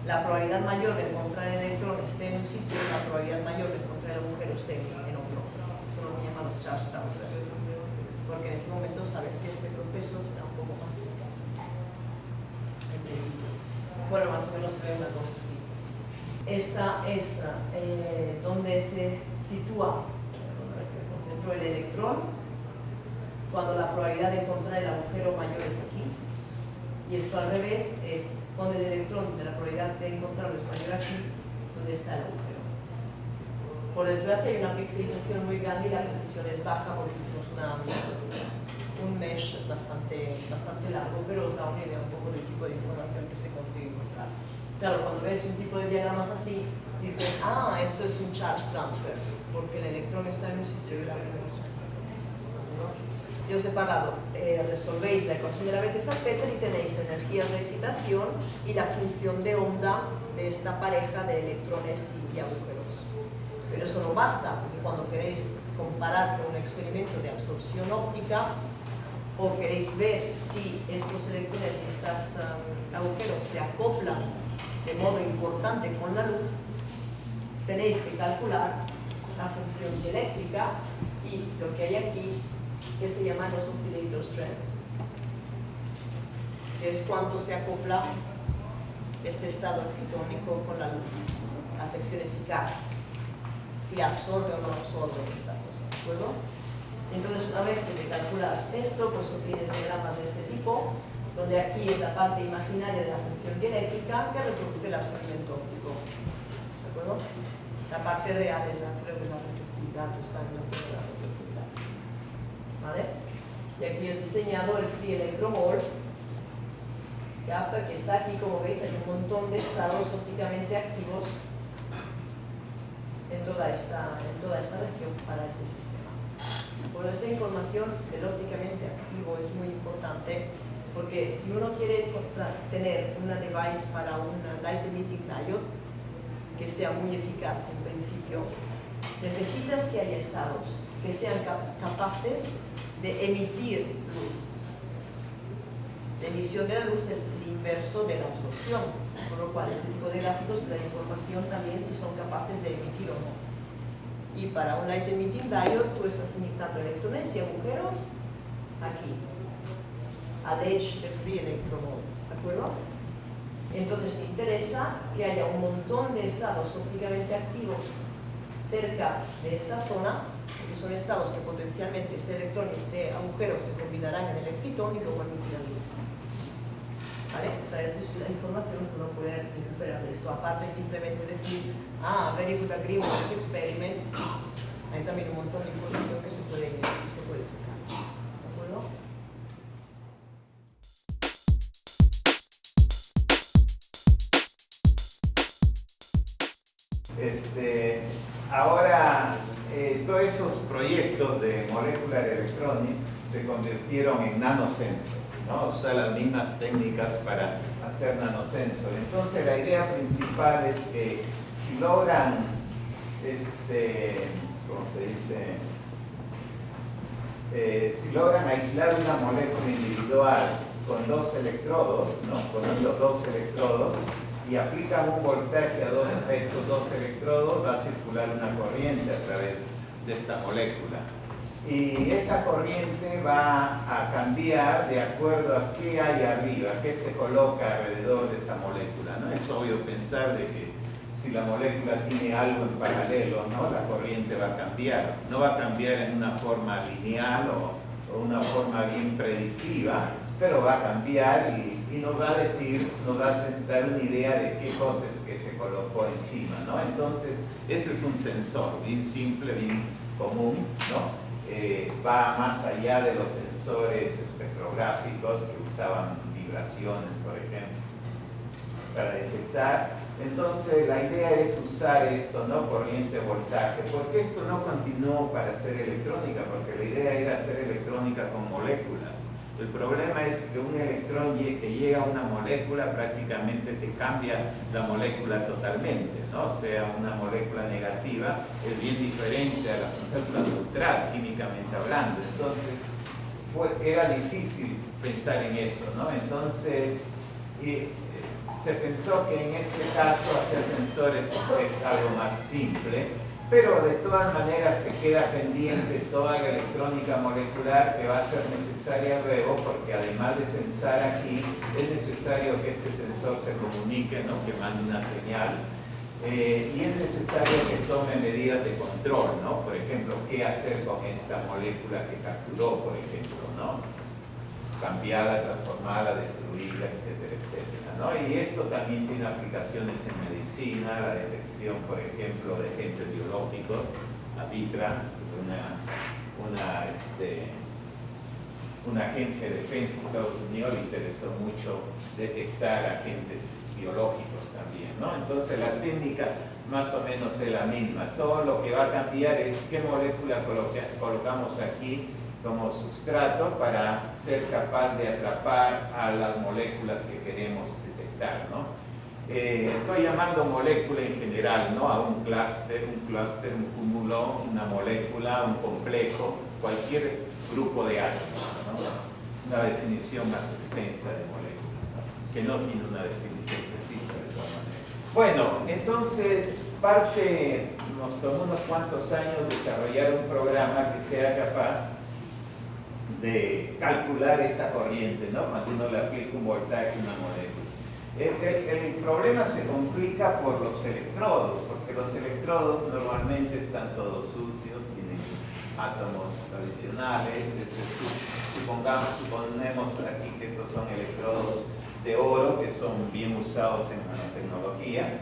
la probabilidad mayor de encontrar el electrón esté en un sitio y la probabilidad mayor de encontrar el agujero esté en otro. Eso lo llaman los charge transfer. Porque en ese momento sabes que este proceso será un poco más eficaz. En principio. Bueno, más o menos se ve una cosa así. Esta es donde se sitúa, concentró el electrón, cuando la probabilidad de encontrar el agujero mayor es aquí. Y esto al revés es cuando el electrón de la probabilidad de encontrarlo es mayor aquí, donde está el agujero. Por desgracia hay una pixelización muy grande y la precisión es baja porque hicimos un mesh bastante largo, pero os da una idea un poco del tipo de información que se consigue encontrar. Claro, cuando ves un tipo de diagramas así, dices, ah, esto es un charge transfer, porque el electrón está en un sitio y el agujero está en otro. ¿No? Yo os he parado, resolvéis la ecuación de la Bethe-Salpeter y tenéis energías de excitación y la función de onda de esta pareja de electrones y agujeros. Pero eso no basta, porque cuando queréis comparar con un experimento de absorción óptica o queréis ver si estos electrones y estos agujeros se acoplan de modo importante con la luz, tenéis que calcular la función dieléctrica y lo que hay aquí que se llama los oscillator strength, que es cuánto se acopla este estado excitónico con la luz, la sección eficaz, si absorbe o no absorbe esta cosa, ¿de acuerdo? Entonces, una vez que te calculas esto, pues obtienes diagramas de este tipo, donde aquí es la parte imaginaria de la función dieléctrica que reproduce el absorbimiento óptico, ¿de acuerdo? La parte real es la prueba de la reflectividad, o está en la prueba de la reflectividad, ¿vale? Y aquí he diseñado el free electromole, que está aquí, como veis, hay un montón de estados ópticamente activos en toda esta región para este sistema. Bueno, esta información del ópticamente activo es muy importante porque si uno quiere tener una device para un light emitting diode que sea muy eficaz en principio, necesitas que haya estados que sean capaces de emitir luz. La emisión de la luz es el inverso de la absorción, por lo cual este tipo de gráficos de la información también si son capaces de emitir o no. Y para un light emitting diode tú estás imitando electrones y agujeros aquí, al edge del free electromole, ¿de acuerdo? Entonces te interesa que haya un montón de estados ópticamente activos cerca de esta zona, que son estados que potencialmente este electrón y este agujero se combinarán en el excitón y luego emitirán luz. ¿Vale? O sea, esa es la información que uno puede recuperar de esto. Aparte simplemente decir, ah, very good agreement with experiments, hay también un montón de información que se puede sacar. ¿De acuerdo? Ahora, todos esos proyectos de Molecular Electronics se convirtieron en nanosensors, ¿no? Usar las mismas técnicas para hacer nanosensor. Entonces la idea principal es que si logran, ¿cómo se dice? Si logran aislar una molécula individual con dos electrodos, ¿no? Poniendo dos electrodos y aplican un voltaje a estos dos electrodos, va a circular una corriente a través de esta molécula. Y esa corriente va a cambiar de acuerdo a qué hay arriba, qué se coloca alrededor de esa molécula, ¿no? Es obvio pensar de que si la molécula tiene algo en paralelo, ¿no? La corriente va a cambiar. No va a cambiar en una forma lineal o una forma bien predictiva, pero va a cambiar y nos va a decir, nos va a dar una idea de qué cosas que se colocó encima, ¿no? Entonces, ese es un sensor bien simple, bien común, ¿no? Va más allá de los sensores espectrográficos que usaban vibraciones, por ejemplo, para detectar. Entonces la idea es usar esto, ¿no? Corriente, voltaje, porque esto no continuó para hacer electrónica, porque la idea era hacer electrónica con moléculas. El problema es que un electrón que llega a una molécula prácticamente te cambia la molécula totalmente, ¿no? O sea, una molécula negativa es bien diferente a la molécula neutral, químicamente hablando. Entonces, era difícil pensar en eso, ¿no? Entonces, se pensó que en este caso hacer sensores es algo más simple, pero de todas maneras se queda pendiente toda la electrónica molecular que va a ser necesaria luego, porque además de sensar aquí, es necesario que este sensor se comunique, ¿no? Que mande una señal. Y es necesario que tome medidas de control, ¿no? Por ejemplo, qué hacer con esta molécula que capturó, por ejemplo, ¿no? Cambiarla, transformarla, destruirla, etcétera, etcétera, ¿no? Y esto también tiene aplicaciones en medicina, la detección, por ejemplo, de agentes biológicos. A VITRA, una agencia de defensa de Estados Unidos, le interesó mucho detectar agentes biológicos también, ¿no? Entonces la técnica más o menos es la misma. Todo lo que va a cambiar es qué molécula colocamos aquí como sustrato para ser capaz de atrapar a las moléculas que queremos detectar, ¿no? Estoy llamando molécula en general, ¿no? A un clúster, un cúmulo, una molécula, un complejo, cualquier grupo de átomos, ¿no? Una definición más extensa de molécula, ¿no? Que no tiene una definición precisa de todas maneras. Bueno, entonces nos tomó unos cuantos años desarrollar un programa que sea capaz de calcular esa corriente, ¿no? Cuando uno le aplica un voltaje a una molécula. El problema se complica por los electrodos, porque los electrodos normalmente están todos sucios, tienen átomos adicionales. Suponemos aquí que estos son electrodos de oro que son bien usados en nanotecnología.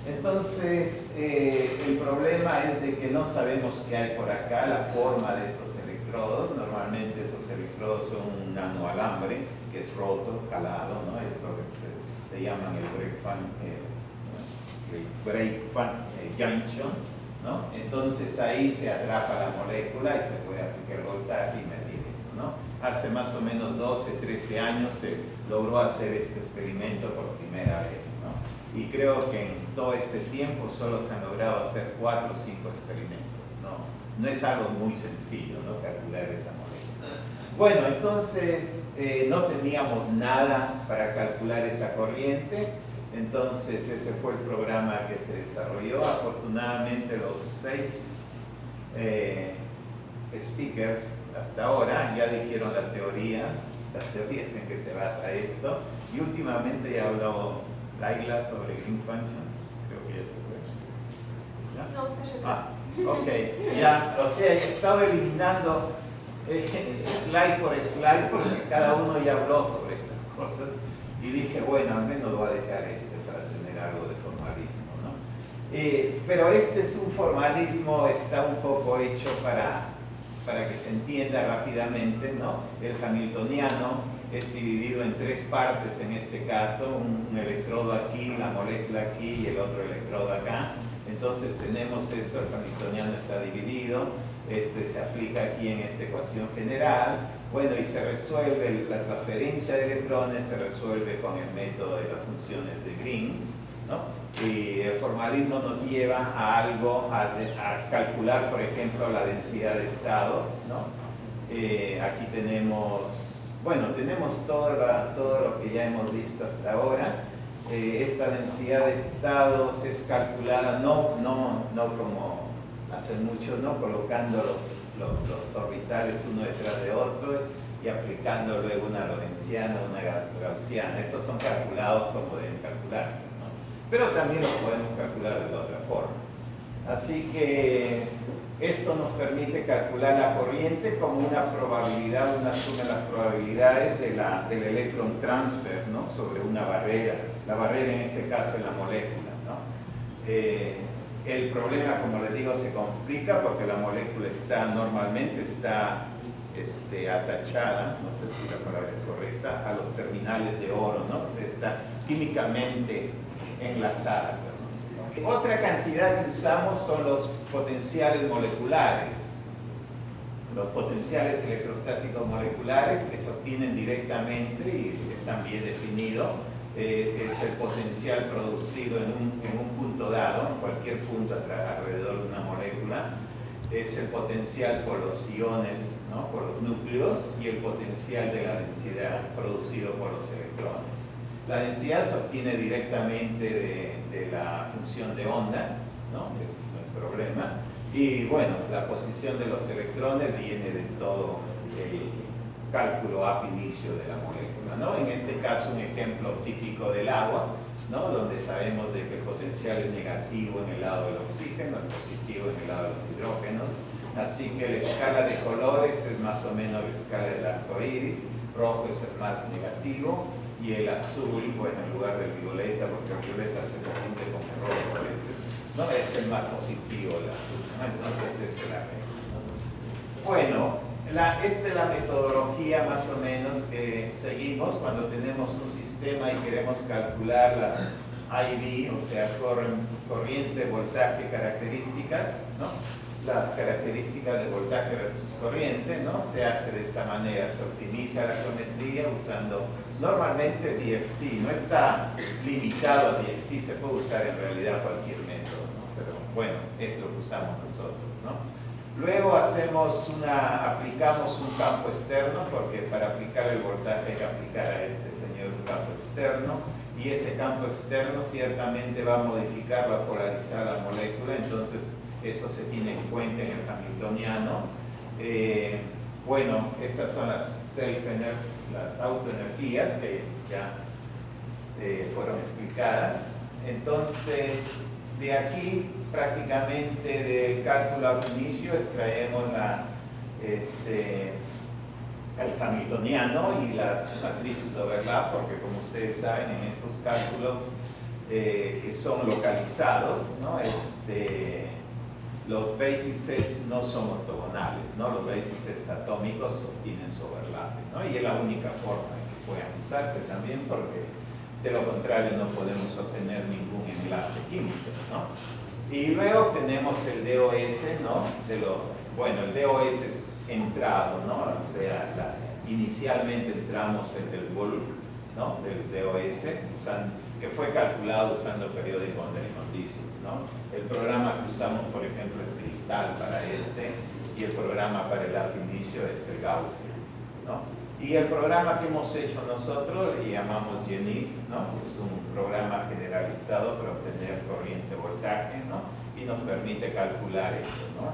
Entonces, el problema es de que no sabemos qué hay por acá, la forma de estos electrodos. Normalmente esos electrodos son un nanoalambre que es roto, calado, ¿no? Es lo que se llaman el break-fun junction, ¿no? Entonces ahí se atrapa la molécula y se puede aplicar voltaje y medir esto, ¿no? Hace más o menos 12, 13 años se logró hacer este experimento por primera vez, ¿no? Y creo que en todo este tiempo solo se han logrado hacer 4 o 5 experimentos, ¿no? No es algo muy sencillo, ¿no? Calcular esa molécula. Bueno, entonces no teníamos nada para calcular esa corriente, entonces ese fue el programa que se desarrolló. Afortunadamente los 6 speakers hasta ahora ya dijeron las teorías en que se basa esto, y últimamente ya habló Laila sobre green functions, creo que ya se fue. ¿No? Ok, ya, o sea, he estado eliminando slide por slide porque cada uno ya habló sobre estas cosas, y dije, bueno, al menos voy a dejar para tener algo de formalismo, ¿no? Pero este es un formalismo, está un poco hecho para que se entienda rápidamente, ¿no? El hamiltoniano es dividido en 3 partes en este caso, un electrodo aquí, la molécula aquí y el otro electrodo acá. Entonces tenemos eso, el hamiltoniano está dividido, se aplica aquí en esta ecuación general, bueno, y se resuelve, la transferencia de electrones se resuelve con el método de las funciones de Green, ¿no? Y el formalismo nos lleva a algo, a calcular, por ejemplo, la densidad de estados, ¿no? Aquí tenemos, bueno, tenemos todo lo que ya hemos visto hasta ahora. Esta densidad de estados es calculada no como hacen muchos, ¿no? Colocando los orbitales uno detrás de otro y aplicando luego una lorentziana, una gaussiana. Estos son calculados como deben calcularse, ¿no? Pero también los podemos calcular de otra forma. Así que esto nos permite calcular la corriente como una probabilidad, una suma de las probabilidades del electron transfer, ¿no? Sobre una barrera. La barrera en este caso es la molécula, ¿no? El problema, como les digo, se complica porque la molécula normalmente está atachada, no sé si la palabra es correcta, a los terminales de oro, ¿no? O sea, está químicamente enlazada. Otra cantidad que usamos son los potenciales moleculares. Los potenciales electrostáticos moleculares que se obtienen directamente y están bien definidos. Es el potencial producido en un punto dado, en cualquier punto alrededor de una molécula. es el potencial por los iones, ¿no? Por los núcleos, y el potencial de la densidad producido por los electrones. La densidad se obtiene directamente de la función de onda, ¿no? Es no es problema. Y bueno, la posición de los electrones viene de todo el cálculo ab initio de la molécula, ¿no? En este caso, un ejemplo típico del agua, ¿no? Donde sabemos de que el potencial es negativo en el lado del oxígeno, es positivo en el lado de los hidrógenos. Así que la escala de colores es más o menos la escala del arco iris. Rojo es el más negativo y el azul, bueno, en lugar del violeta, porque el violeta se confunde con el rojo a veces, ¿no? Es el más positivo, el azul, ¿no? Entonces ese es el arreglo, ¿no? Bueno, esta es la metodología más o menos que seguimos cuando tenemos un sistema y queremos calcular las IV, o sea, corriente, voltaje, características, ¿no? Las características de voltaje versus corriente, ¿no? Se hace de esta manera, se optimiza la geometría usando normalmente DFT, no está limitado a DFT, se puede usar en realidad cualquier método, ¿no? Pero bueno, es lo que usamos nosotros, ¿no? Luego aplicamos un campo externo, porque para aplicar el voltaje hay que aplicar a este señor un campo externo, y ese campo externo ciertamente va a modificar, va a polarizar la molécula, entonces eso se tiene en cuenta en el hamiltoniano. Bueno, estas son las autoenergías que ya fueron explicadas. Entonces, de aquí prácticamente del cálculo ab inicio extraemos el hamiltoniano y las matrices de overlap, porque como ustedes saben, en estos cálculos que son localizados, ¿no? Los basis sets no son ortogonales, ¿no? Los basis sets atómicos obtienen su overlap, ¿no? Y es la única forma en que puedan usarse también, porque de lo contrario no podemos obtener ningún enlace químico, ¿no? Y luego tenemos el DOS, ¿no? Bueno, el DOS es entrado, ¿no? O sea, inicialmente entramos en el bulk, ¿no? Del DOS, que fue calculado usando periódico de Mondicius, ¿no? El programa que usamos, por ejemplo, es Cristal para y el programa para el ab inicio es el Gaussian, ¿no? Y el programa que hemos hecho nosotros le llamamos GENIC, ¿no? Es un programa generalizado para obtener corriente voltaje, ¿no? Y nos permite calcular eso, ¿no?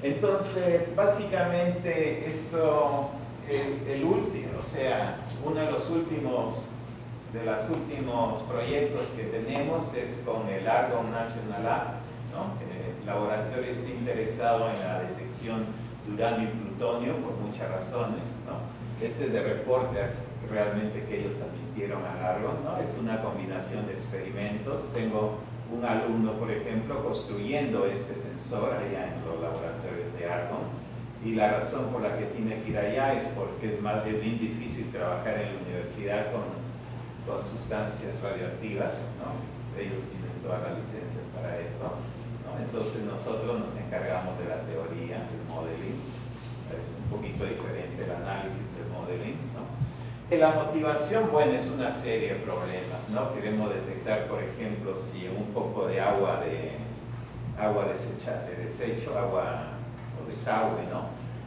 Entonces, básicamente esto, el último, o sea, uno de los últimos proyectos que tenemos es con el Argonne National Lab, ¿no? El laboratorio está interesado en la detección de uranio y plutonio por muchas razones, ¿no? Este es de reporte realmente que ellos admitieron al Argonne, ¿no? Es una combinación de experimentos. Tengo un alumno, por ejemplo, construyendo este sensor allá en los laboratorios de Argonne, y la razón por la que tiene que ir allá es porque es bien difícil trabajar en la universidad con sustancias radioactivas, ¿no? Ellos tienen todas las licencias para eso, ¿no? Entonces nosotros nos encargamos de la teoría, del modeling. Es un poquito diferente el análisis del modeling, ¿no? La motivación, bueno, es una serie de problemas, ¿no? Queremos detectar, por ejemplo, si un poco de agua de desecho, agua o desagüe, ¿no?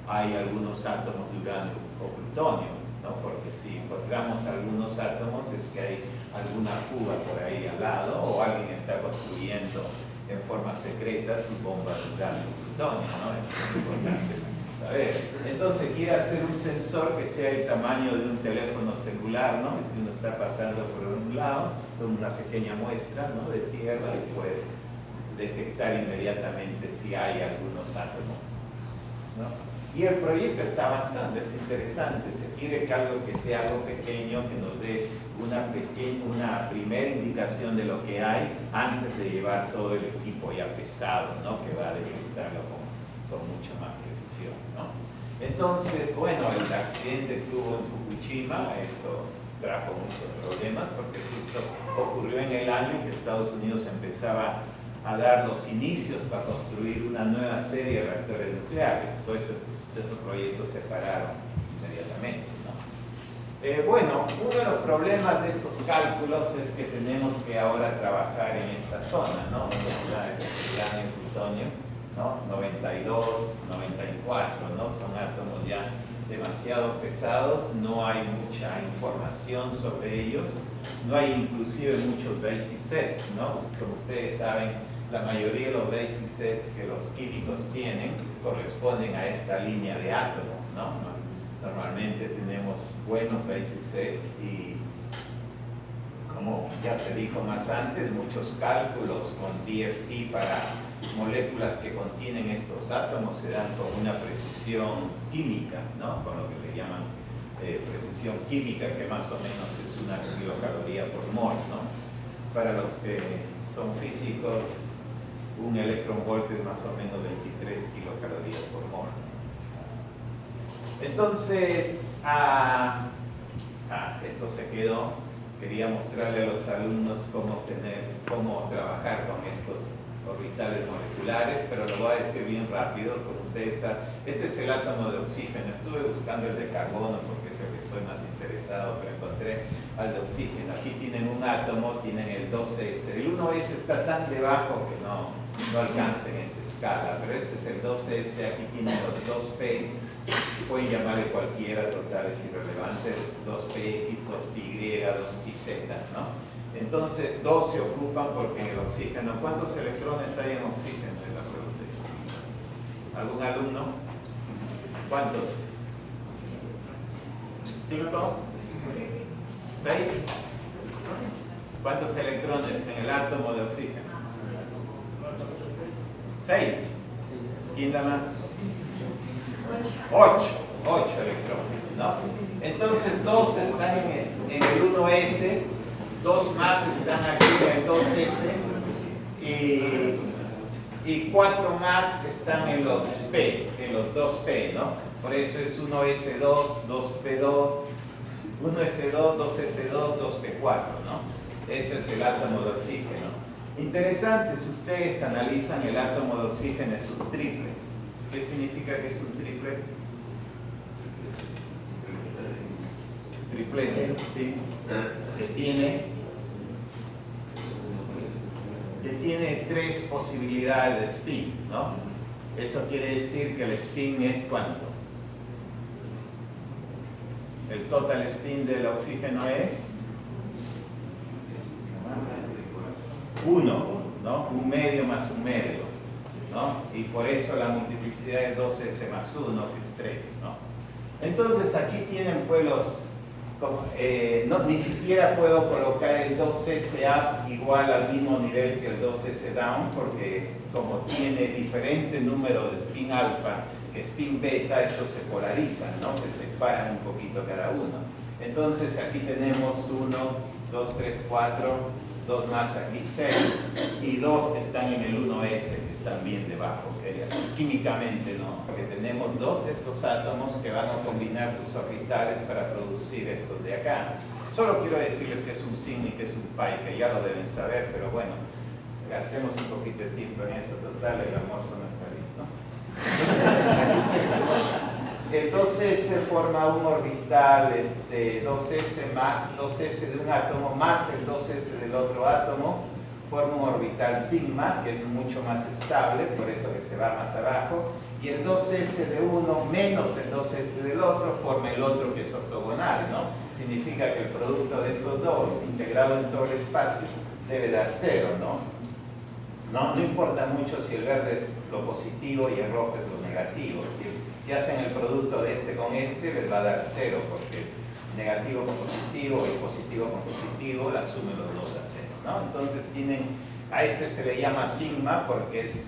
Hay algunos átomos de uranio o plutonio, ¿no? Porque si encontramos algunos átomos es que hay alguna fuga por ahí al lado, o alguien está construyendo en forma secreta su bomba de uranio o plutonio, ¿no? Es importante saber. Entonces quiere hacer un sensor que sea el tamaño de un teléfono celular, ¿no? Y si uno está pasando por un lado, con una pequeña muestra, ¿no? De tierra, y puede detectar inmediatamente si hay algunos átomos, ¿no? Y el proyecto está avanzando, es interesante. Se quiere que sea algo pequeño, que nos dé una primera indicación de lo que hay antes de llevar todo el equipo ya pesado, ¿no? Que va a detectarlo con mucha más precisión, ¿no? Entonces, bueno, el accidente que hubo en Fukushima, eso trajo muchos problemas, porque justo ocurrió en el año que Estados Unidos empezaba a dar los inicios para construir una nueva serie de reactores nucleares. Todos esos proyectos se pararon inmediatamente, ¿no? Bueno, uno de los problemas de estos cálculos es que tenemos que ahora trabajar en esta zona, ¿no? Donde está el uranio y plutonio, ¿no? 92, 94, ¿no? Son átomos ya demasiado pesados, no hay mucha información sobre ellos, no hay inclusive muchos basis sets, ¿no? Como ustedes saben, la mayoría de los basis sets que los químicos tienen corresponden a esta línea de átomos, ¿no? Normalmente tenemos buenos basis sets y, como ya se dijo más antes, muchos cálculos con DFT para moléculas que contienen estos átomos se dan con una precisión química, ¿no? Con lo que le llaman precisión química, que más o menos es 1 kilocaloría por mol, ¿no? Para los que son físicos, un electronvolt es más o menos 23 kilocalorías por mol. Entonces, esto se quedó. Quería mostrarle a los alumnos cómo trabajar con estos orbitales moleculares, pero lo voy a decir bien rápido, como ustedes saben. Este es el átomo de oxígeno. Estuve buscando el de carbono porque es el que estoy más interesado, pero encontré al de oxígeno. Aquí tienen un átomo, tienen el 2s. El 1s está tan debajo que no alcanza en esta escala, pero este es el 2s. Aquí tienen los 2p, pueden llamarle cualquiera, total, es irrelevante, 2px, 2py, 2pz, ¿no? Entonces, 2 se ocupan porque en el oxígeno, ¿cuántos electrones hay en oxígeno? Es la pregunta. ¿Algún alumno? ¿Cuántos? ¿5? ¿6? ¿Cuántos electrones en el átomo de oxígeno? 6. ¿Quién da más? 8 electrones, ¿no? Entonces 2 están en el 1s, 2 más están aquí en el 2s y 4 más están en los p, en los 2p, ¿no? Por eso es 1s2, 2p2, 1s2, 2s2, 2p4, ¿no? Ese es el átomo de oxígeno. Interesante, si ustedes analizan el átomo de oxígeno, es un triple. ¿Qué significa que es un triple? Triplete, ¿sí? Que tiene 3 posibilidades de spin, ¿no? Eso quiere decir que el spin es ¿cuánto? El total spin del oxígeno es 1, ¿no? Un medio más un medio, ¿no? Y por eso la multiplicidad es 2s más 1, que es 3, ¿no? Entonces aquí tienen pues ni siquiera puedo colocar el 2s up igual al mismo nivel que el 2s down, porque como tiene diferente número de spin alfa que spin beta, estos se polarizan, ¿no? Se separan un poquito cada uno. Entonces aquí tenemos 1, 2, 3, 4, 2 más aquí 6 y 2 están en el 1s, que están bien debajo, ¿okay? Químicamente, ¿no? Porque tenemos 2 de estos átomos que van a combinar sus orbitales para producir estos de acá. Solo quiero decirles que es un sigma y que es un pi, que ya lo deben saber, pero bueno, gastemos un poquito de tiempo en eso. Total, el almuerzo no está listo. El 2s forma un orbital 2s de un átomo más el 2s del otro átomo, forma un orbital sigma, que es mucho más estable, por eso que se va más abajo, y el 2s de uno menos el 2s del otro forma el otro, que es ortogonal, ¿no? Significa que el producto de estos dos, integrado en todo el espacio, debe dar 0, ¿no? No importa mucho si el verde es lo positivo y el rojo es lo negativo. Si hacen el producto de este con este, les va a dar 0, porque negativo con positivo y positivo con positivo, la sumen los dos a 0, ¿no? Entonces a este se le llama sigma porque es,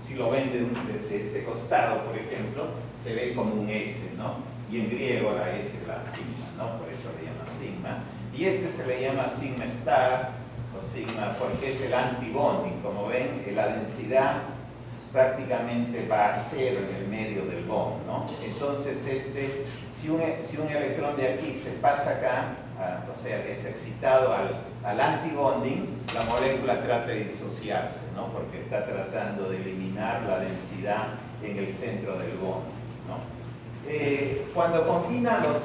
si lo ven desde este costado, por ejemplo, se ve como un S, ¿no? Y en griego la S es la sigma, ¿no? Por eso le llaman sigma. Y este se le llama sigma star o sigma porque es el antibonding. Como ven, la densidad prácticamente va a 0 en el medio del bond, ¿no? Entonces si un electrón de aquí se pasa acá, o sea, es excitado al antibonding, la molécula trata de disociarse, ¿no? Porque está tratando de eliminar la densidad en el centro del bond, ¿no? Cuando combinan los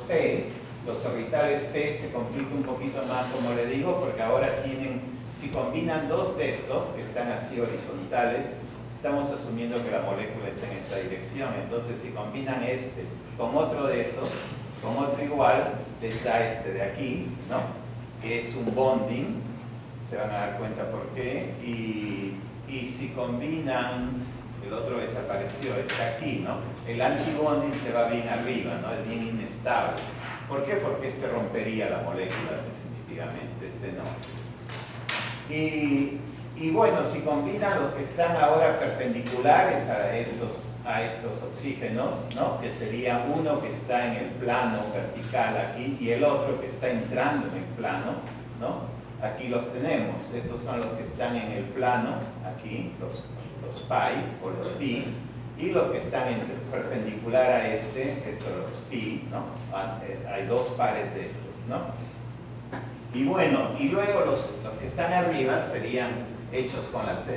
P, los orbitales P se complica un poquito más, como le digo, porque ahora tienen Si combinan dos de estos, que están así horizontales, estamos asumiendo que la molécula está en esta dirección. Entonces, si combinan este con otro de esos, con otro igual, les da este de aquí, ¿no? Que es un bonding, se van a dar cuenta por qué. Y si combinan, el otro desapareció, está aquí, ¿no? El antibonding se va bien arriba, ¿no? Es bien inestable. ¿Por qué? Porque este rompería la molécula definitivamente, este no. Y bueno, si combinan los que están ahora perpendiculares a estos oxígenos, ¿no? Que sería uno que está en el plano vertical aquí y el otro que está entrando en el plano, ¿no? Aquí los tenemos, estos son los que están en el plano, aquí, los pi o los pi, y los que están perpendicular a estos los pi, ¿no? Hay dos pares de estos, ¿no? Y bueno, y luego los que están arriba serían hechos con las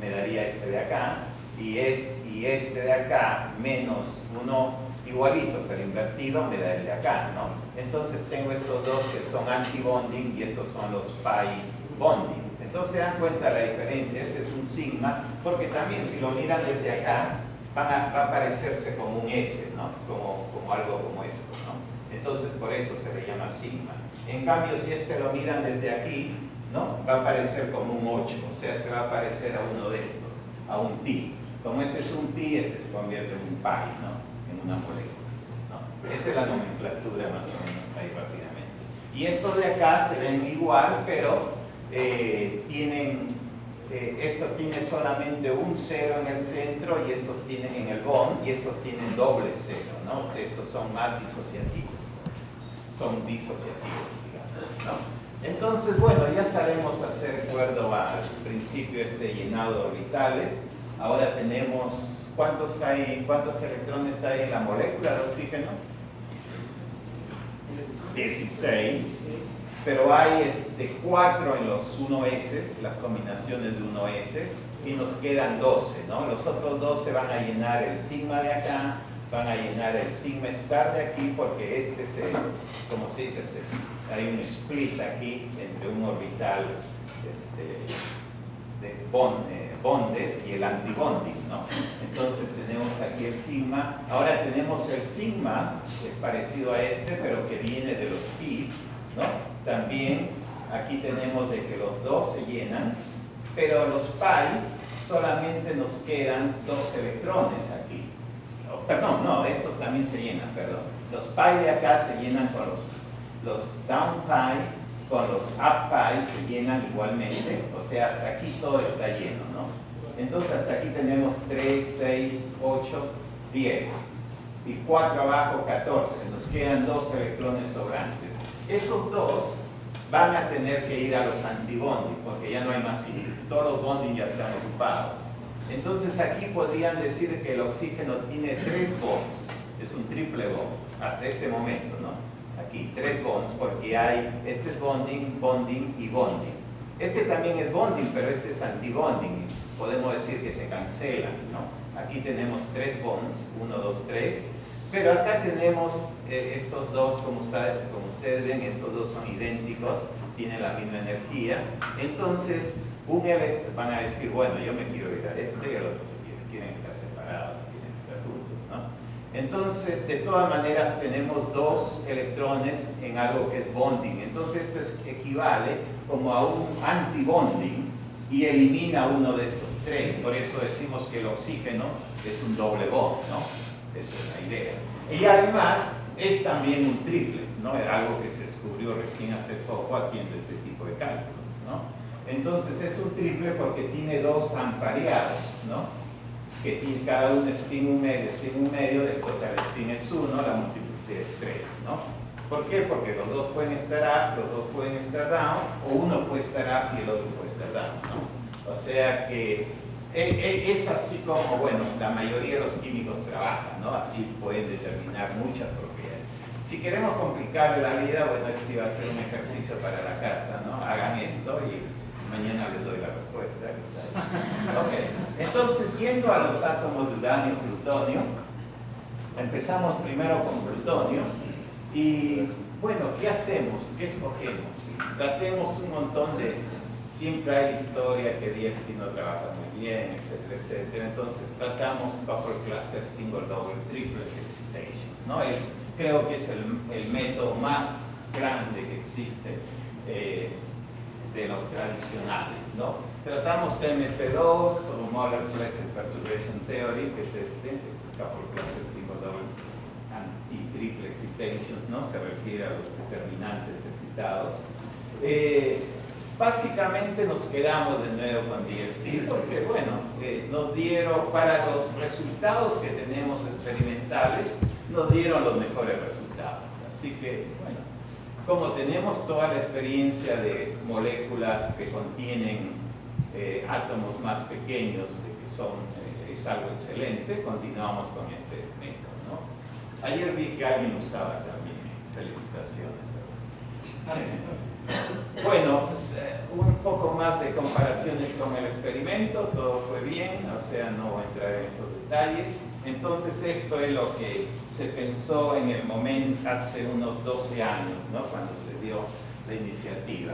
me daría este de acá, y este de acá menos uno igualito, pero invertido, me da el de acá, ¿no? Entonces tengo estos dos que son antibonding y estos son los pi bonding. Entonces se dan cuenta la diferencia, este es un sigma, porque también si lo miran desde acá, va a parecerse como un S, ¿no? Como algo como esto, ¿no? Entonces por eso se le llama sigma. En cambio, si este lo miran desde aquí, ¿no? Va a parecer como un 8, o sea, se va a parecer a uno de estos, a un pi. Como este es un pi, este se convierte en un pi, ¿no? En una molécula, ¿no? Esa es la nomenclatura más o menos ahí rápidamente. Y estos de acá se ven igual, pero esto tiene solamente un 0 en el centro y estos tienen en el bond y estos tienen doble 0, ¿no? O sea, estos son más disociativos, son disociativos, digamos, ¿no? Entonces, bueno, ya sabemos hacer acuerdo al principio este llenado de orbitales. Ahora tenemos, ¿cuántos electrones hay en la molécula de oxígeno? 16. Pero hay 4 en los 1s, las combinaciones de 1s, y nos quedan 12, ¿no? Los otros 12 van a llenar el sigma de acá, van a llenar el sigma star de aquí, porque como se dice, hay un split aquí entre un orbital de bonded y el antibonding, ¿no? Entonces tenemos aquí el sigma. Ahora tenemos el sigma, que es parecido a pero que viene de los pis, ¿no? También aquí tenemos de que los dos se llenan, pero los pi solamente nos quedan 2 electrones aquí. Perdón, no, estos también se llenan, perdón. Los pi de acá se llenan con los down pi, con los up pi se llenan igualmente, o sea, hasta aquí todo está lleno, ¿no? Entonces hasta aquí tenemos 3, 6, 8, 10 y 4 abajo 14, nos quedan 2 electrones sobrantes. Esos 2 van a tener que ir a los antibonding porque ya no hay más sitios, todos los bonding ya están ocupados. Entonces aquí podrían decir que el oxígeno tiene 3 bonds, es un triple bond, hasta este momento, ¿no? Aquí 3 bonds porque este es bonding, bonding y bonding. Este también es bonding, pero este es antibonding, podemos decir que se cancelan, ¿no? Aquí tenemos 3 bonds, 1, 2, 3, pero acá tenemos estos dos, como ustedes ven, estos dos son idénticos, tienen la misma energía. Entonces, van a decir, bueno, yo me quiero ir a y el otro se quieren estar separados, quieren estar juntos, ¿no? Entonces, de todas maneras, tenemos 2 electrones en algo que es bonding. Entonces, esto equivale como a un antibonding y elimina uno de estos 3. Por eso decimos que el oxígeno es un doble bond, ¿no? Esa es la idea. Y además, es también un triple, ¿no? Es algo que se descubrió recién hace poco haciendo este tipo de cálculos, ¿no? Entonces es un triple porque tiene 2 ampareados, ¿no? Que tiene cada uno spin 1 medio, del total spin es 1, la multiplicidad es 3, ¿no? ¿Por qué? Porque los dos pueden estar up, los dos pueden estar down, o uno puede estar up y el otro puede estar down, ¿no? O sea que es así como, bueno, la mayoría de los químicos trabajan, ¿no? Así pueden determinar muchas propiedades. Si queremos complicarle la vida, bueno, este va a ser un ejercicio para la casa, ¿no? Hagan esto y mañana les doy la respuesta. Ok, entonces, yendo a los átomos de uranio y plutonio, empezamos primero con plutonio y, bueno, ¿qué hacemos? ¿Qué escogemos? Tratemos un montón de siempre hay la historia que DFT no trabaja muy bien, etcétera, etcétera. Entonces tratamos Couple Cluster Single, Double, Triple Excitations, ¿no? Creo que es el método más grande que existe de los tradicionales, ¿no? Tratamos MP2 o Molar Pleasant Perturbation Theory, que es Couple Cluster Single, Double y Triple Excitations, ¿no? Se refiere a los determinantes excitados. Básicamente nos quedamos de nuevo con DFT porque, bueno, nos dieron, para los resultados que tenemos experimentales, nos dieron los mejores resultados. Así que, bueno, como tenemos toda la experiencia de moléculas que contienen átomos más pequeños, es algo excelente, continuamos con este método, ¿no? Ayer vi que alguien usaba también. Felicitaciones. Bueno, pues, un poco más de comparaciones con el experimento, todo fue bien, o sea, no voy a entrar en esos detalles. Entonces esto es lo que se pensó en el momento hace unos 12 años, ¿no? Cuando se dio la iniciativa.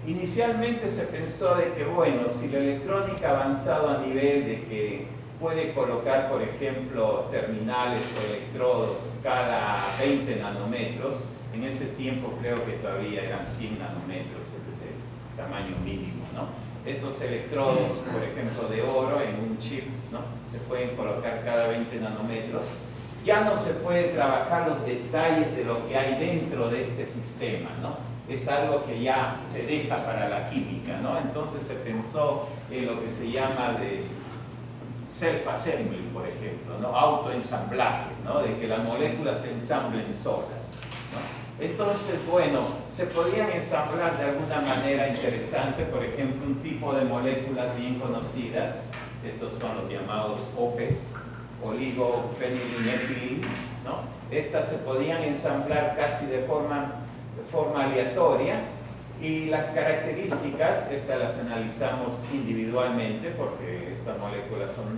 Inicialmente se pensó de que, bueno, si la electrónica ha avanzado a nivel de que puede colocar, por ejemplo, terminales o electrodos cada 20 nanómetros, en ese tiempo creo que todavía eran 100 nanómetros de tamaño mínimo, ¿no? Estos electrodos, por ejemplo, de oro en un chip, ¿no? Se pueden colocar cada 20 nanómetros. Ya no se puede trabajar los detalles de lo que hay dentro de este sistema, ¿no? Es algo que ya se deja para la química, ¿no? Entonces se pensó en lo que se llama de self-assembly, por ejemplo, ¿no? Autoensamblaje, ¿no? De que las moléculas se ensamblen solas, ¿no? Entonces, bueno, se podían ensamblar de alguna manera interesante, por ejemplo, un tipo de moléculas bien conocidas, estos son los llamados OPEs, oligofenilnetilines, ¿no? Estas se podían ensamblar casi de forma aleatoria, y las características, estas las analizamos individualmente porque estas moléculas son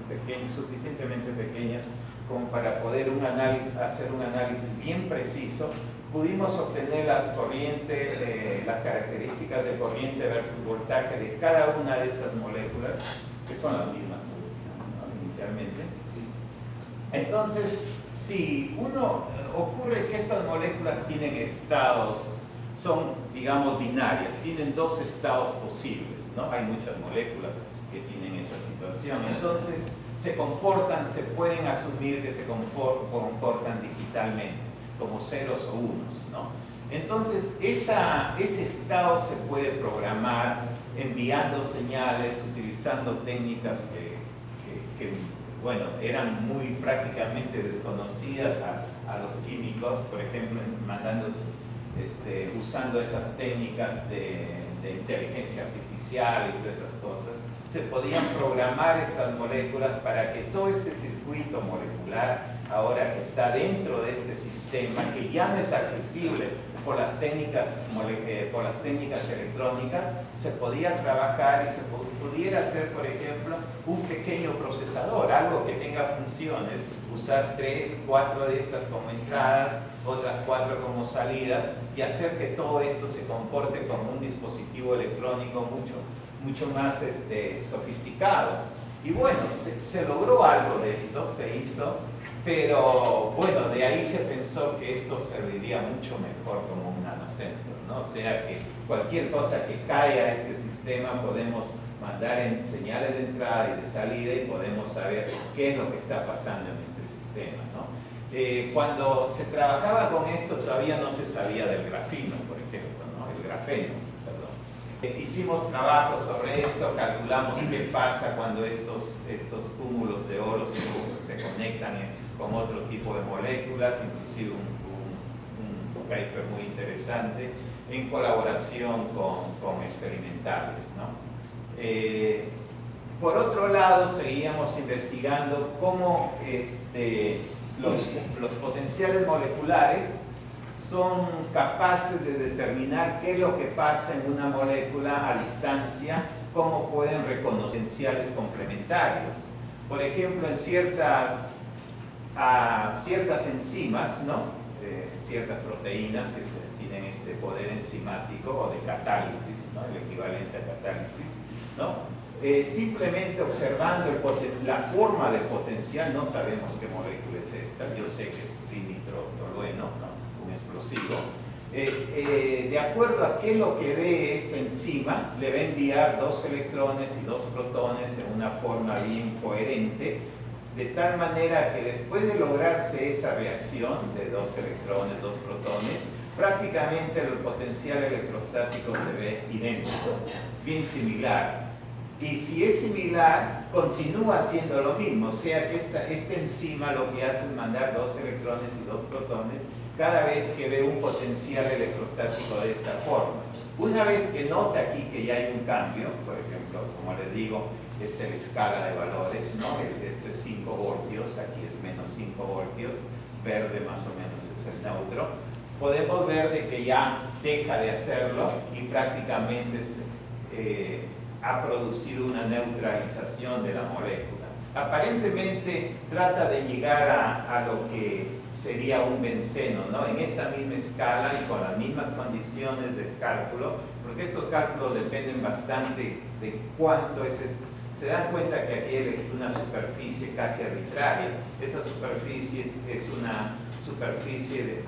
suficientemente pequeñas como para poder hacer un análisis bien preciso. Pudimos obtener las corrientes, las características de corriente versus voltaje de cada una de esas moléculas, que son las mismas, ¿no? Inicialmente. Entonces, si ocurre que estas moléculas tienen estados, son, digamos, binarias, tienen dos estados posibles, ¿no? Hay muchas moléculas que tienen esa situación. Entonces, se pueden asumir que se comportan digitalmente, como ceros o unos, ¿no? Entonces, ese estado se puede programar enviando señales, utilizando técnicas que bueno, eran muy prácticamente desconocidas a los químicos, por ejemplo, usando esas técnicas de inteligencia artificial y todas esas cosas, se podían programar estas moléculas para que todo este circuito molecular, ahora que está dentro de este sistema, que ya no es accesible por las técnicas electrónicas, se podía trabajar y se pudiera hacer, por ejemplo, un pequeño procesador, algo que tenga funciones, usar 3, 4 de estas como entradas, otras 4 como salidas, y hacer que todo esto se comporte como un dispositivo electrónico mucho más sofisticado. Y bueno, se logró algo de esto, se hizo, pero bueno, de ahí se pensó que esto serviría mucho mejor como un nanosensor, ¿no? O sea que cualquier cosa que caiga a este sistema podemos mandar en señales de entrada y de salida y podemos saber qué es lo que está pasando en este sistema, ¿no? Cuando se trabajaba con esto todavía no se sabía del grafeno, por ejemplo, ¿no? El grafeno, perdón. Hicimos trabajos sobre esto, calculamos qué pasa cuando estos cúmulos de oro se conectan con otro tipo de moléculas, inclusive un paper muy interesante en colaboración con experimentales, ¿no? Por otro lado, seguíamos investigando cómo los potenciales moleculares son capaces de determinar qué es lo que pasa en una molécula a distancia, cómo pueden reconocer potenciales complementarios. Por ejemplo, en ciertas enzimas, ¿no? Ciertas proteínas que tienen este poder enzimático o de catálisis, ¿no? El equivalente a catálisis, ¿no? Simplemente observando la forma del potencial, no sabemos qué molécula es esta, yo sé que es trinitrotolueno, ¿no? Un explosivo. De acuerdo a qué es lo que ve esta enzima, le va a enviar 2 electrones y 2 protones en una forma bien coherente, de tal manera que después de lograrse esa reacción de 2 electrones, 2 protones, prácticamente el potencial electrostático se ve idéntico, bien similar. Y si es similar, continúa haciendo lo mismo, o sea que esta enzima lo que hace es mandar 2 electrones y 2 protones cada vez que ve un potencial electrostático de esta forma. Una vez que nota aquí que ya hay un cambio, por ejemplo, como les digo, esta es la escala de valores, ¿no? Esto es 5 voltios, aquí es menos 5 voltios, verde más o menos es el neutro. Podemos ver de que ya deja de hacerlo y prácticamente ha producido una neutralización de la molécula. Aparentemente trata de llegar a lo que sería un benceno, ¿no? En esta misma escala y con las mismas condiciones de cálculo, porque estos cálculos dependen bastante de cuánto es esto. Se dan cuenta que aquí hay una superficie casi arbitraria. Esa superficie es una superficie de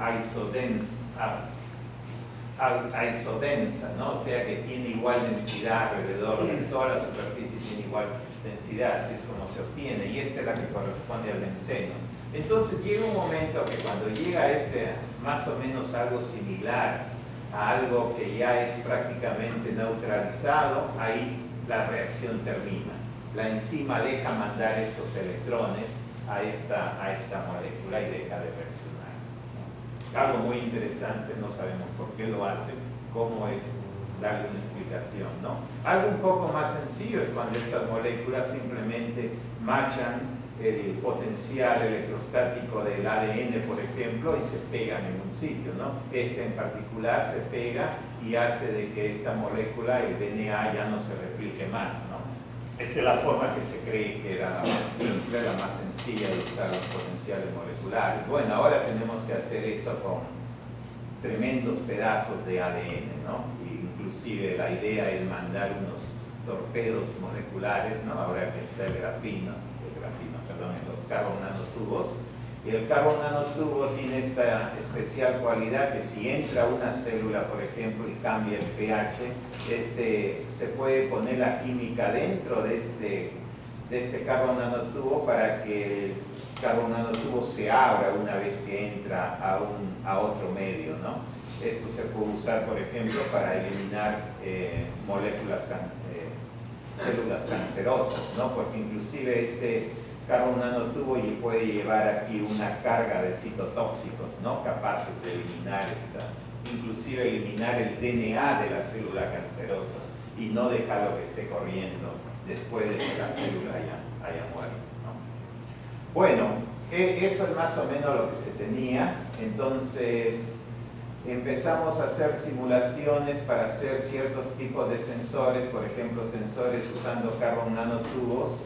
isodensa, ¿no? O sea que tiene igual densidad alrededor, toda la superficie tiene igual densidad, así es como se obtiene, y esta es la que corresponde al benceno. Entonces llega un momento que cuando llega más o menos algo similar a algo que ya es prácticamente neutralizado, ahí la reacción termina. La enzima deja mandar estos electrones a esta molécula y deja de reaccionar. Algo muy interesante, no sabemos por qué lo hace, cómo es darle una explicación, ¿no? Algo un poco más sencillo es cuando estas moléculas simplemente machan el potencial electrostático del ADN, por ejemplo, y se pegan en un sitio, ¿no? Este en particular se pega y hace de que esta molécula, el DNA, ya no se replique más, ¿no? Esta es la forma que se cree que era la más simple, la más sencilla de usar los potenciales moleculares. Bueno, ahora tenemos que hacer eso con tremendos pedazos de ADN, ¿no? Inclusive la idea es mandar unos torpedos moleculares, ¿no? Ahora que está el grafeno, en los carbon nanotubos. Y el carbon nanotubo tiene esta especial cualidad que si entra una célula, por ejemplo, y cambia el pH, se puede poner la química dentro de este carbon nanotubo para que el carbon nanotubo se abra una vez que entra a otro medio, ¿no? Esto se puede usar, por ejemplo, para eliminar células cancerosas, ¿no? Porque inclusive este carbon nanotubo puede llevar aquí una carga de citotóxicos, ¿no? Capaces de eliminar inclusive eliminar el DNA de la célula cancerosa y no dejarlo que esté corriendo después de que la célula haya muerto, ¿no? Bueno, eso es más o menos lo que se tenía. Entonces empezamos a hacer simulaciones para hacer ciertos tipos de sensores, por ejemplo, sensores usando carbon nanotubos,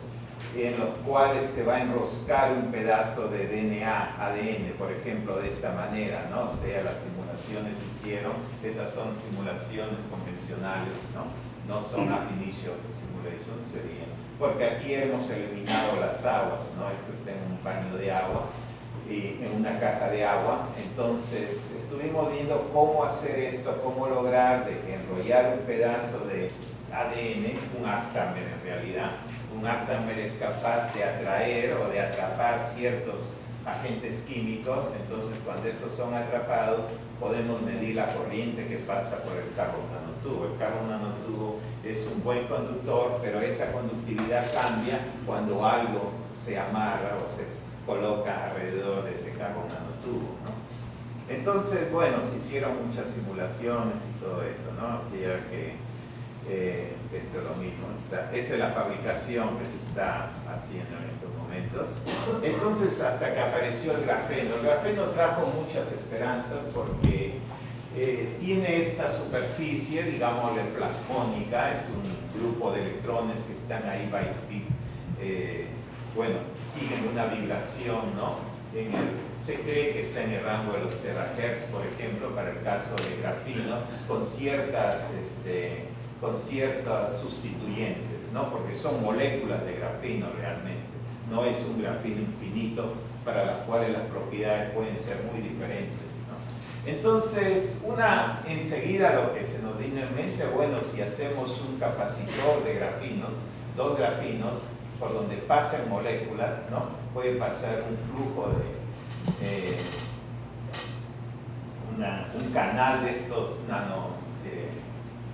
en los cuales se va a enroscar un pedazo de DNA, ADN, por ejemplo, de esta manera, ¿no? O sea, las simulaciones se hicieron, estas son simulaciones convencionales, ¿no? No son ab initio simulations, serían, porque aquí hemos eliminado las aguas, ¿no? Esto está en un paño de agua, y en una caja de agua. Entonces estuvimos viendo cómo hacer esto, cómo lograr de que enrollar un pedazo de ADN, un aptamer en realidad. Un aptamer es capaz de atraer o de atrapar ciertos agentes químicos, entonces cuando estos son atrapados podemos medir la corriente que pasa por el carbon nanotubo. El carbon nanotubo es un buen conductor, pero esa conductividad cambia cuando algo se amarra o se coloca alrededor de ese carbon nanotubo, ¿no? Entonces, bueno, se hicieron muchas simulaciones y todo eso, ¿no? Así que esto es lo mismo, esa es la fabricación que se está haciendo en estos momentos. Entonces, hasta que apareció el grafeno. El grafeno trajo muchas esperanzas porque tiene esta superficie, digámosle plasmónica, es un grupo de electrones que están ahí, bueno, siguen una vibración, ¿no? Se cree que está en el rango de los terahertz, por ejemplo, para el caso de grafeno, con ciertas con ciertos sustituyentes, ¿no? Porque son moléculas de grafeno realmente, no es un grafeno infinito para las cuales las propiedades pueden ser muy diferentes, ¿no? Entonces, enseguida lo que se nos viene en mente, bueno, si hacemos un capacitor de grafinos, dos grafinos, por donde pasen moléculas, ¿no? Puede pasar un flujo de un canal de estos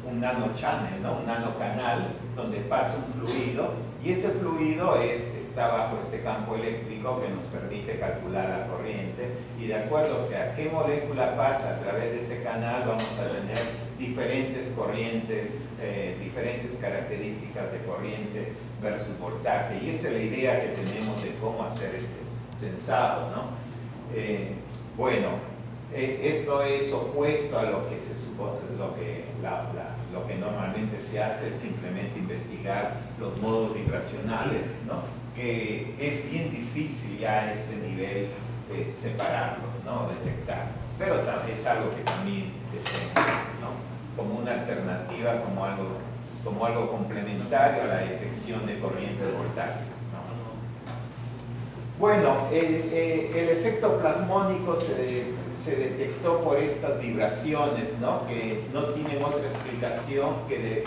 un nanochannel, ¿no? Un nanocanal donde pasa un fluido, y ese fluido está bajo este campo eléctrico que nos permite calcular la corriente, y de acuerdo a qué molécula pasa a través de ese canal vamos a tener diferentes corrientes, diferentes características de corriente versus voltaje, y esa es la idea que tenemos de cómo hacer este censado, ¿no? Esto es opuesto a lo que se supone, lo que normalmente se hace es simplemente investigar los modos vibracionales, ¿no? Que es bien difícil ya a este nivel separarlos, ¿no? Detectarlos, pero es algo que también es, ¿no? Como una alternativa, como algo complementario a la detección de corrientes de voltajes, ¿no? Bueno, el efecto plasmónico se detectó por estas vibraciones, ¿no? Que no tienen otra explicación que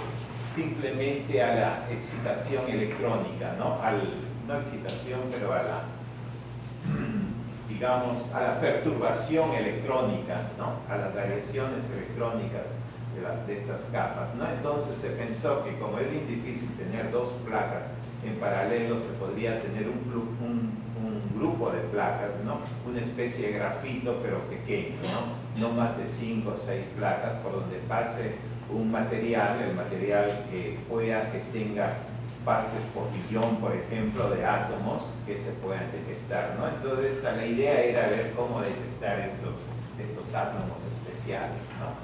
simplemente a la excitación electrónica, ¿no? No excitación, pero a la, digamos, a la perturbación electrónica, ¿no? A las variaciones electrónicas de estas capas, ¿no? Entonces se pensó que como es bien difícil tener dos placas en paralelo, se podría tener un grupo de placas, ¿no? Una especie de grafito, pero pequeño, ¿no? No más de 5 o 6 placas por donde pase un material, el material que tenga partes por billón, por ejemplo, de átomos que se puedan detectar, ¿no? Entonces la idea era ver cómo detectar estos átomos especiales, ¿no?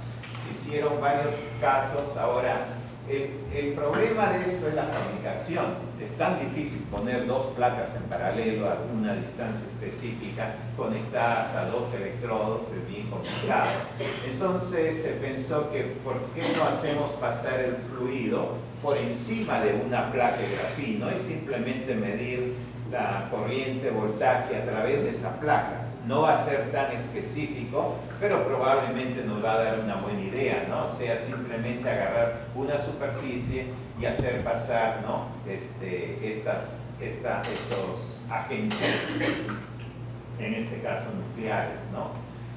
Se hicieron varios casos. Ahora, el problema de esto es la fabricación. Es tan difícil poner dos placas en paralelo a una distancia específica conectadas a dos electrodos, es bien complicado. Entonces se pensó que ¿por qué no hacemos pasar el fluido por encima de una placa de grafino y simplemente medir la corriente voltaje a través de esa placa? No va a ser tan específico, pero probablemente nos va a dar una buena idea, ¿no? O sea, simplemente agarrar una superficie y hacer pasar, ¿no? Estos agentes, en este caso nucleares, ¿no?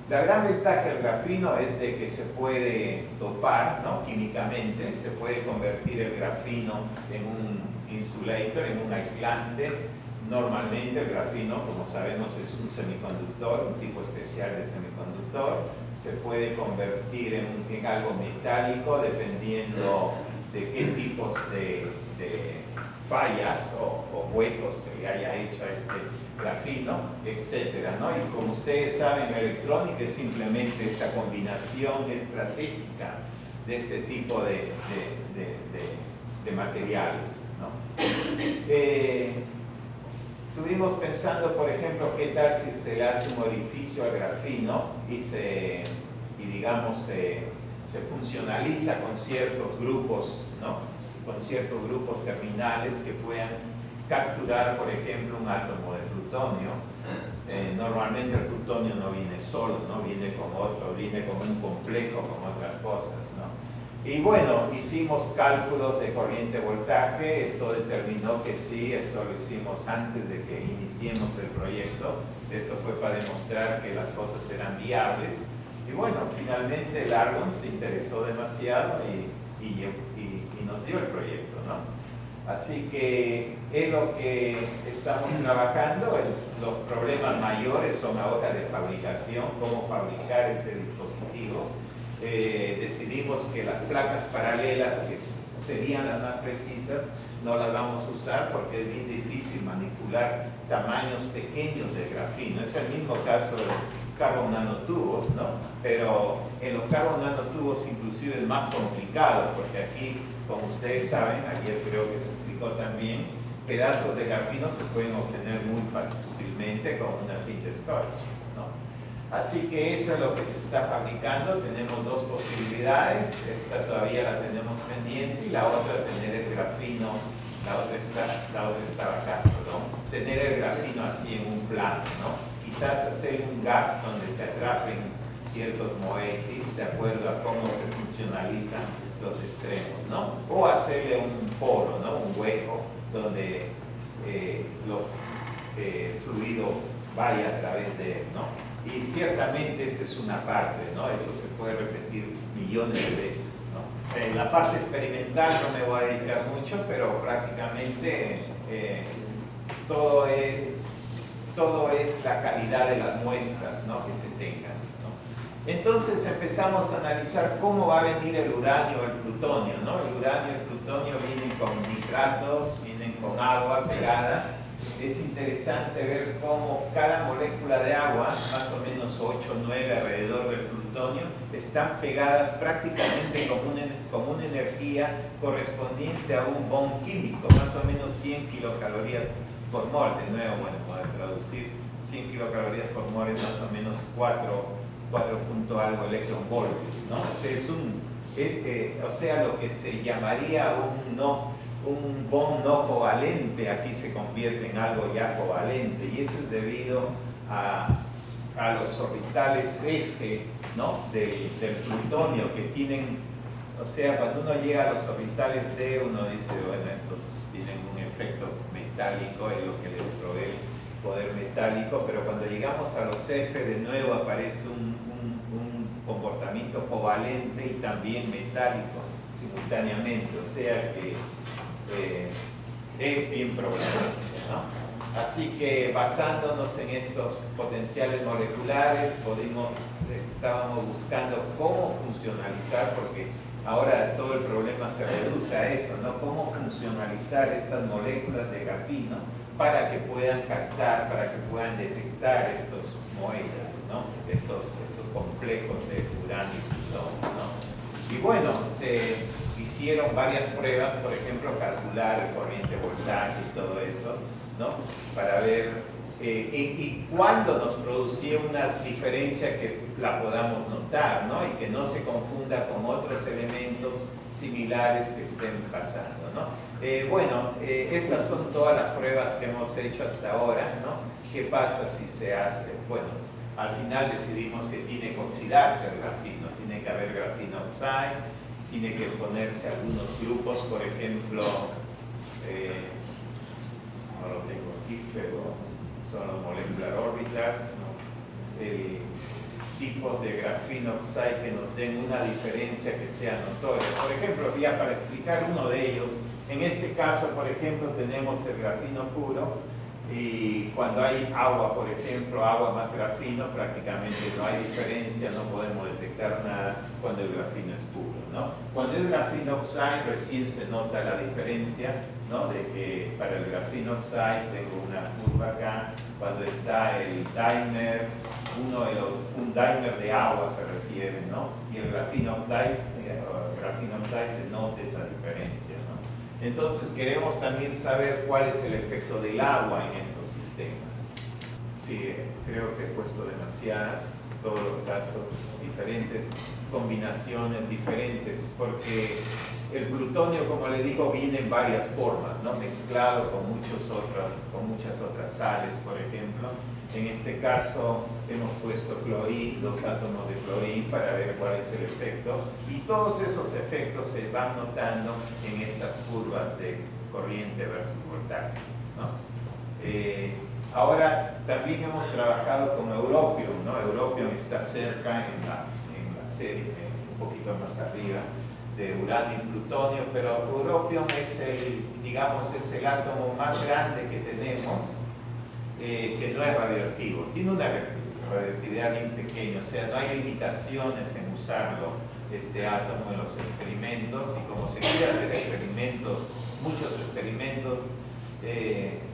La gran ventaja del grafino es de que se puede dopar, ¿no? Químicamente, se puede convertir el grafino en un insulator, en un aislante. Normalmente el grafino, como sabemos, es un semiconductor, un tipo especial de semiconductor. Se puede convertir en algo metálico dependiendo de qué tipos de fallas o huecos se le haya hecho a este grafino, etcétera, ¿no? Y como ustedes saben, la electrónica es simplemente esta combinación estratégica de este tipo de materiales, ¿no? Estuvimos pensando, por ejemplo, qué tal si se le hace un orificio al grafino y digamos, se funcionaliza con ciertos grupos, ¿no? Con ciertos grupos terminales que puedan capturar, por ejemplo, un átomo de plutonio. Normalmente el plutonio no viene solo, ¿no? Viene como un complejo con otras cosas, ¿no? Y bueno, hicimos cálculos de corriente-voltaje. Esto determinó que sí, esto lo hicimos antes de que iniciemos el proyecto. Esto fue para demostrar que las cosas eran viables. Y bueno, finalmente el Argonne se interesó demasiado y nos dio el proyecto, ¿no? Así que es lo que estamos trabajando. Los problemas mayores son ahora de fabricación, cómo fabricar ese dispositivo. Decidimos que las placas paralelas, que serían las más precisas, no las vamos a usar porque es bien difícil manipular tamaños pequeños de grafino. Es el mismo caso de los carbon nanotubos, ¿no? Pero en los carbon nanotubos inclusive es más complicado, porque aquí, como ustedes saben, ayer creo que se explicó también, pedazos de grafino se pueden obtener muy fácilmente con una cinta Scotch, ¿no? Así que eso es lo que se está fabricando. Tenemos dos posibilidades, esta todavía la tenemos pendiente y la otra tener el grafino, la otra está acá, ¿no? Tener el grafino así en un plano, ¿no? Quizás hacer un gap donde se atrapen ciertos moetis de acuerdo a cómo se funcionalizan los extremos, ¿no? O hacerle un poro, ¿no? Un hueco donde el fluido vaya a través de él, ¿no? Y ciertamente esta es una parte, ¿no? Esto se puede repetir millones de veces, ¿no? En la parte experimental no me voy a dedicar mucho, pero prácticamente todo es la calidad de las muestras, ¿no? Que se tengan, ¿no? Entonces empezamos a analizar cómo va a venir el uranio o el plutonio, ¿no? El uranio y el plutonio vienen con nitratos, vienen con agua pegadas. Es interesante ver cómo cada molécula de agua, más o menos 8 o 9 alrededor del plutonio, están pegadas prácticamente con una energía correspondiente a un bond químico, más o menos 100 kilocalorías por mol. De nuevo, bueno, voy a traducir 100 kilocalorías por mol es más o menos 4 punto algo electronvoltios, ¿no? O sea, lo que se llamaría un bond no covalente aquí se convierte en algo ya covalente, y eso es debido a los orbitales F, ¿no? del plutonio, que tienen, o sea, cuando uno llega a los orbitales D, uno dice, bueno, estos tienen un efecto metálico, es lo que les provee poder metálico, pero cuando llegamos a los F, de nuevo aparece un comportamiento covalente y también metálico simultáneamente, o sea que es bien problemático, ¿no? Así que basándonos en estos potenciales moleculares, estábamos buscando cómo funcionalizar, porque ahora todo el problema se reduce a eso, ¿no? Cómo funcionalizar estas moléculas de grafino para que puedan captar, para que puedan detectar estos moedas, ¿no? Estos complejos de uranio y plutonio, ¿no? Y bueno, se hicieron varias pruebas, por ejemplo, calcular el corriente voltaje y todo eso, ¿no? Para ver y cuándo nos producía una diferencia que la podamos notar, ¿no? Y que no se confunda con otros elementos similares que estén pasando, ¿no? Bueno, estas son todas las pruebas que hemos hecho hasta ahora, ¿no? ¿Qué pasa si se hace? Bueno, al final decidimos que tiene que oxidarse el grafino, tiene que haber grafino oxide, tiene que ponerse algunos grupos, por ejemplo, no lo tengo aquí, pero son los molecular orbitals, ¿no? Tipos de grafino oxide que nos den una diferencia que sea notoria. Por ejemplo, ya para explicar uno de ellos, en este caso, por ejemplo, tenemos el grafino puro, y cuando hay agua, por ejemplo, agua más grafino, prácticamente no hay diferencia, no podemos detectar nada cuando el grafino es puro, ¿no? Cuando es grafino oxide recién se nota la diferencia, ¿no? De que para el grafino oxide tengo una curva acá, cuando está el dimer, un dimer de agua se refiere, ¿no? Y el grafino oxide se nota esa diferencia, ¿no? Entonces queremos también saber cuál es el efecto del agua en estos sistemas. Sí, creo que he puesto demasiadas, todos los casos diferentes, combinaciones diferentes, porque el plutonio, como le digo, viene en varias formas, ¿no? Mezclado con muchas otras sales, por ejemplo. En este caso hemos puesto clorín, 2 átomos de clorín para ver cuál es el efecto, y todos esos efectos se van notando en estas curvas de corriente versus voltaje, ¿no? Ahora también hemos trabajado con Europium, ¿no? Europium está cerca en la serie, un poquito más arriba de uranio y plutonio, pero Europium es el átomo más grande que tenemos, que no es radioactivo. Tiene una radioactividad bien pequeña, o sea, no hay limitaciones en usarlo, este átomo, en los experimentos, y como se quiere hacer muchos experimentos,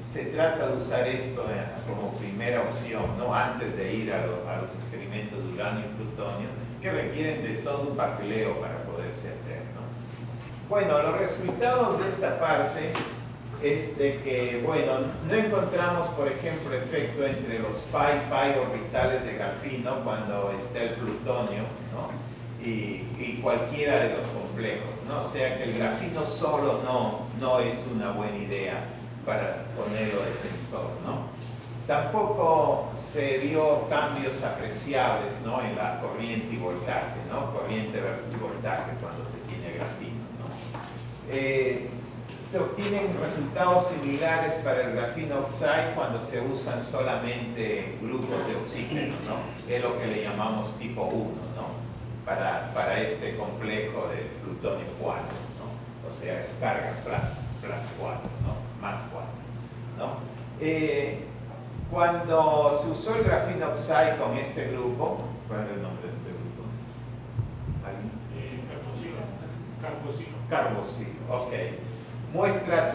se trata de usar esto como primera opción, ¿no? Antes de ir a los experimentos de uranio y plutonio, que requieren de todo un papeleo para poderse hacer, ¿no? Bueno, los resultados de esta parte es de que, bueno, no encontramos, por ejemplo, efecto entre los pi orbitales de grafino cuando está el plutonio, ¿no? y cualquiera de los complejos, ¿no? O sea que el grafino solo no es una buena idea para ponerlo de sensor, ¿no? Tampoco se vio cambios apreciables, ¿no? En la corriente y voltaje, ¿no? Corriente versus voltaje cuando se tiene grafino, ¿no? Se obtienen resultados similares para el grafino oxide cuando se usan solamente grupos de oxígeno, ¿no? Es lo que le llamamos tipo 1, ¿no? Para este complejo de plutonio 4, ¿no? O sea, carga plus 4, ¿no? Más 4, ¿no? Cuando se usó el grafino oxide con este grupo, ¿cuál es el nombre de este grupo? Carboxilo, ok. Muestra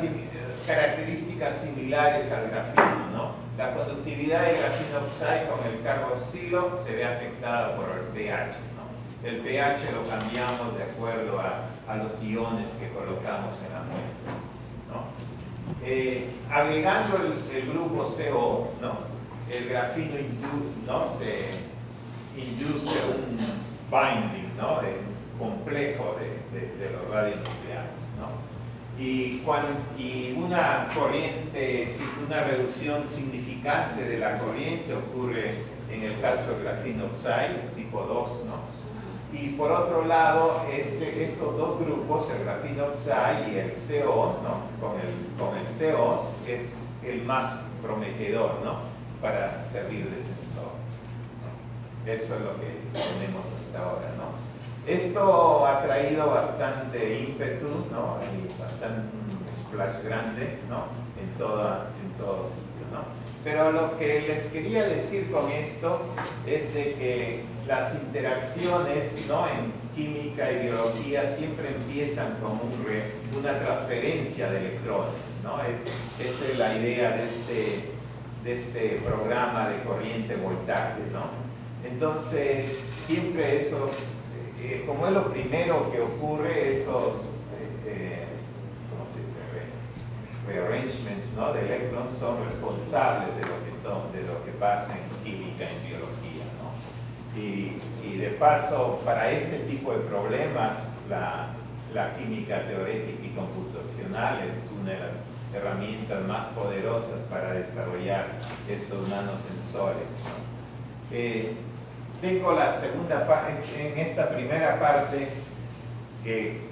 características similares al grafino, ¿no? La conductividad del grafino oxide con el carboxilo se ve afectada por el pH, ¿no? El pH lo cambiamos de acuerdo a los iones que colocamos en la muestra, ¿no? Agregando el grupo CO, ¿no? El grafino se induce un binding, ¿no? De un complejo de los radionucleares, ¿no? Y una corriente, una reducción significante de la corriente ocurre en el caso del grafino oxide tipo 2, ¿no? Y por otro lado, estos dos grupos, el grafino oxide y el CO, ¿no? Con el CO es el más prometedor, ¿no? Para servir de sensor, ¿no? Eso es lo que tenemos hasta ahora, ¿no? Esto ha traído bastante ímpetu, ¿no? Y bastante un splash grande, ¿no? En todo sitio, ¿no? Pero lo que les quería decir con esto es de que las interacciones, ¿no? En química y biología siempre empiezan con una transferencia de electrones, ¿no? Esa es la idea de este programa de corriente-voltaje, ¿no? Entonces, siempre esos, como es lo primero que ocurre, esos, ¿cómo se dice? Rearrangements, ¿no? De electrones son responsables de lo que pasa en química y en biología, ¿no? Y de paso, para este tipo de problemas, la química teórica y computacional es una de las herramientas más poderosas para desarrollar estos nanosensores, ¿no? Tengo la segunda parte, en esta primera parte, que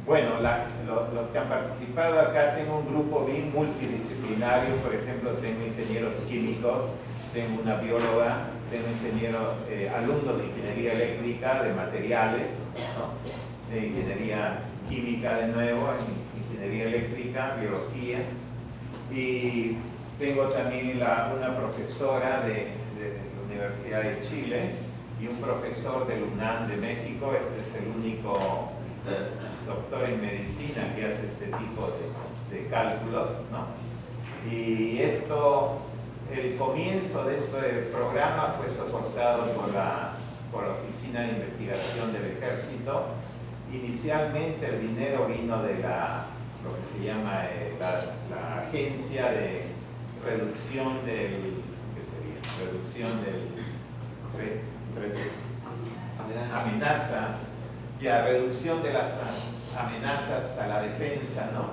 bueno, los que han participado acá, tengo un grupo bien multidisciplinario. Por ejemplo, tengo ingenieros químicos, tengo una bióloga, tengo alumnos de ingeniería eléctrica, de materiales, ¿no? De ingeniería química de nuevo, ingeniería eléctrica, biología, y tengo también una profesora de la Universidad de Chile y un profesor del UNAM de México. Este es el único doctor en medicina que hace este tipo de cálculos, ¿no? Y el comienzo de este programa fue soportado por la Oficina de Investigación del Ejército. Inicialmente el dinero vino de lo que se llama la Agencia de Reducción del amenaza, reducción de las amenazas a la defensa, ¿no?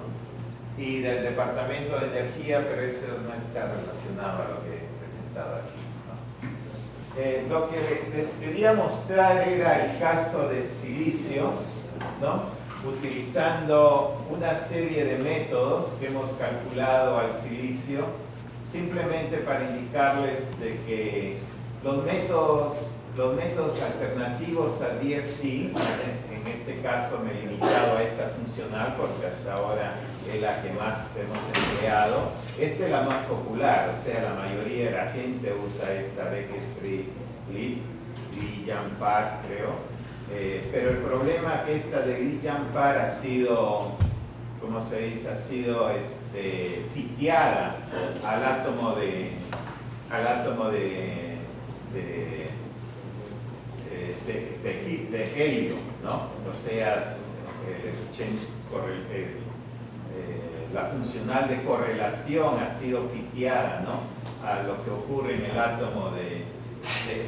Y del Departamento de Energía, pero eso no está relacionado a lo que he presentado aquí, ¿no? Lo que les quería mostrar era el caso de silicio, ¿no? Utilizando una serie de métodos que hemos calculado al silicio, simplemente para indicarles de que los métodos alternativos a DFT, en este caso me he limitado a esta funcional porque hasta ahora es la que más hemos empleado. Esta es la más popular, o sea, la mayoría de la gente usa esta Lee-Jampar, creo. Pero el problema es que esta de Lee-Jampar ha sido, ¿cómo se dice? Ha sido fitiada al átomo de helio, ¿no? O sea, el exchange la funcional de correlación ha sido fiteada, ¿no?, a lo que ocurre en el átomo de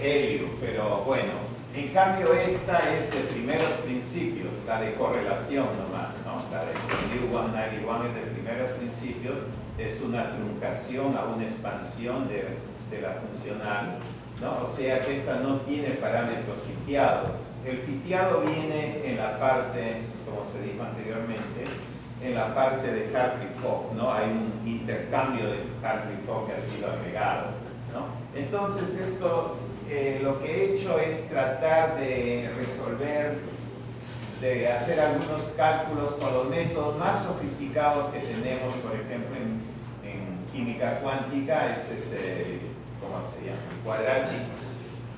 helio, pero bueno, en cambio esta es de primeros principios, la de correlación nomás, ¿no? La de Liu 191 es de primeros principios, es una truncación a una expansión de la funcional, ¿no? O sea que esta no tiene parámetros fiteados. El fiteado viene en la parte, como se dijo anteriormente, en la parte de Hartree-Fock, ¿no? Hay un intercambio de Hartree-Fock que ha sido agregado, ¿no? Entonces esto, lo que he hecho es tratar de resolver, de hacer algunos cálculos con los métodos más sofisticados que tenemos, por ejemplo, en química cuántica. Este es ¿cómo se llama?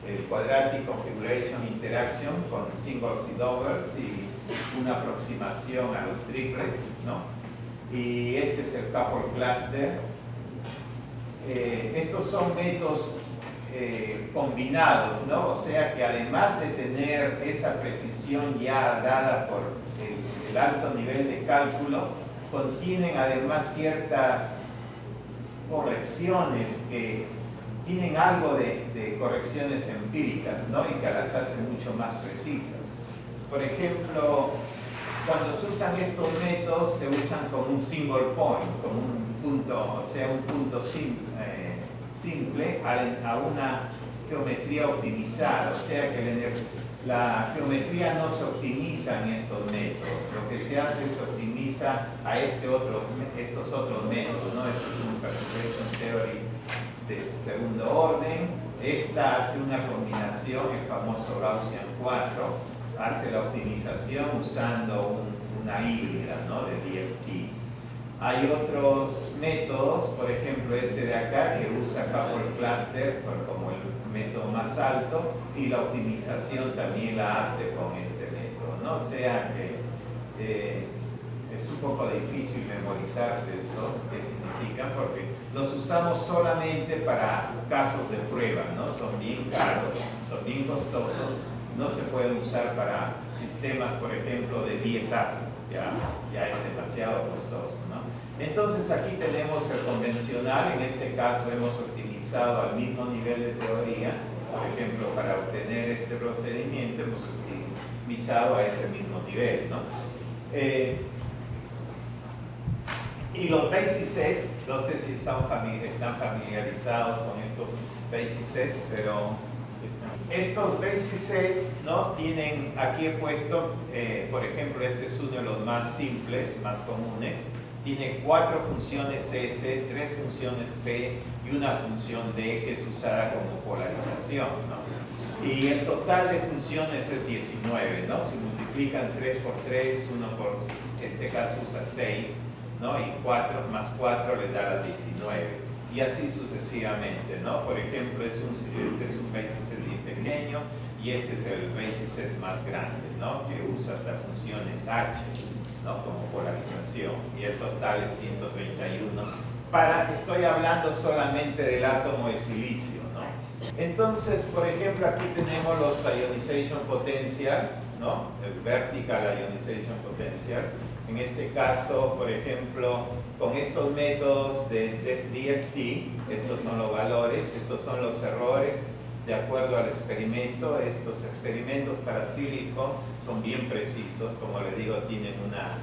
El Quadratic Configuration Interaction con singles y doubles y una aproximación a los triplets, ¿no? Y este es el couple cluster. Estos son métodos combinados, ¿no? O sea que además de tener esa precisión ya dada por el alto nivel de cálculo, contienen además ciertas correcciones que tienen algo de correcciones empíricas, ¿no? Y que las hacen mucho más precisas. Por ejemplo, cuando se usan estos métodos, se usan como un single point, como un punto, o sea, un punto simple a una geometría optimizada, o sea que la geometría no se optimiza en estos métodos. Lo que se hace es optimiza a estos otros métodos, ¿no? Este es un perturbation theory de segundo orden. Esta hace una combinación, el famoso Gaussian 4, hace la optimización usando una híbrida, ¿no?, de DFT. Hay otros métodos, por ejemplo este de acá, que usa couple cluster como el método más alto, y la optimización también la hace con este método, ¿no? O sea que es un poco difícil memorizarse esto, qué significan, porque los usamos solamente para casos de prueba, ¿no? Son bien caros, son bien costosos, no se pueden usar para sistemas, por ejemplo, de 10 átomos, ya es demasiado costoso, ¿no? Entonces aquí tenemos el convencional. En este caso hemos optimizado al mismo nivel de teoría. Por ejemplo, para obtener este procedimiento hemos optimizado a ese mismo nivel, ¿no? Y los basis sets, no sé si están familiarizados con estos basis sets, pero estos basis sets, ¿no?, tienen, aquí he puesto, por ejemplo, este es uno de los más simples, más comunes. Tiene 4 funciones S, 3 funciones P y una función D que es usada como polarización, ¿no? Y el total de funciones es 19, ¿no? Si multiplican 3 por 3, uno por, este caso usa 6, ¿no? Y 4 más 4 le da las 19. Y así sucesivamente, ¿no? Por ejemplo, este es un basis set bien pequeño y este es el basis set más grande, ¿no?, que usa las funciones H, ¿no?, como polarización, y el total es 131. Estoy hablando solamente del átomo de silicio, ¿no? Entonces, por ejemplo, aquí tenemos los ionization potentials, ¿no?, el vertical ionization potential. En este caso, por ejemplo, con estos métodos de DFT, estos son los valores, estos son los errores de acuerdo al experimento. Estos experimentos para sílico son bien precisos, como les digo, tienen una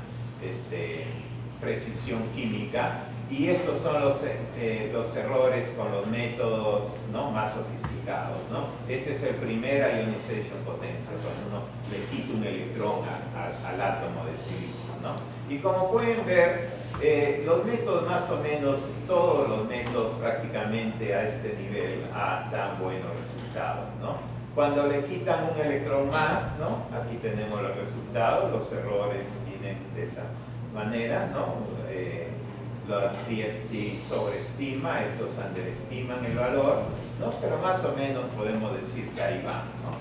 precisión química. Y estos son los errores con los métodos, ¿no?, más sofisticados, ¿no? Este es el primer ionization potential, cuando uno le quita un electrón al átomo de silicio, ¿no? Y como pueden ver, los métodos más o menos, todos los métodos prácticamente a este nivel dan buenos resultados, ¿no? Cuando le quitan un electrón más, ¿no?, aquí tenemos los resultados, los errores vienen de esa manera, ¿no? Los DFT sobreestima, estos underestiman el valor, ¿no? Pero más o menos podemos decir que ahí van, ¿no?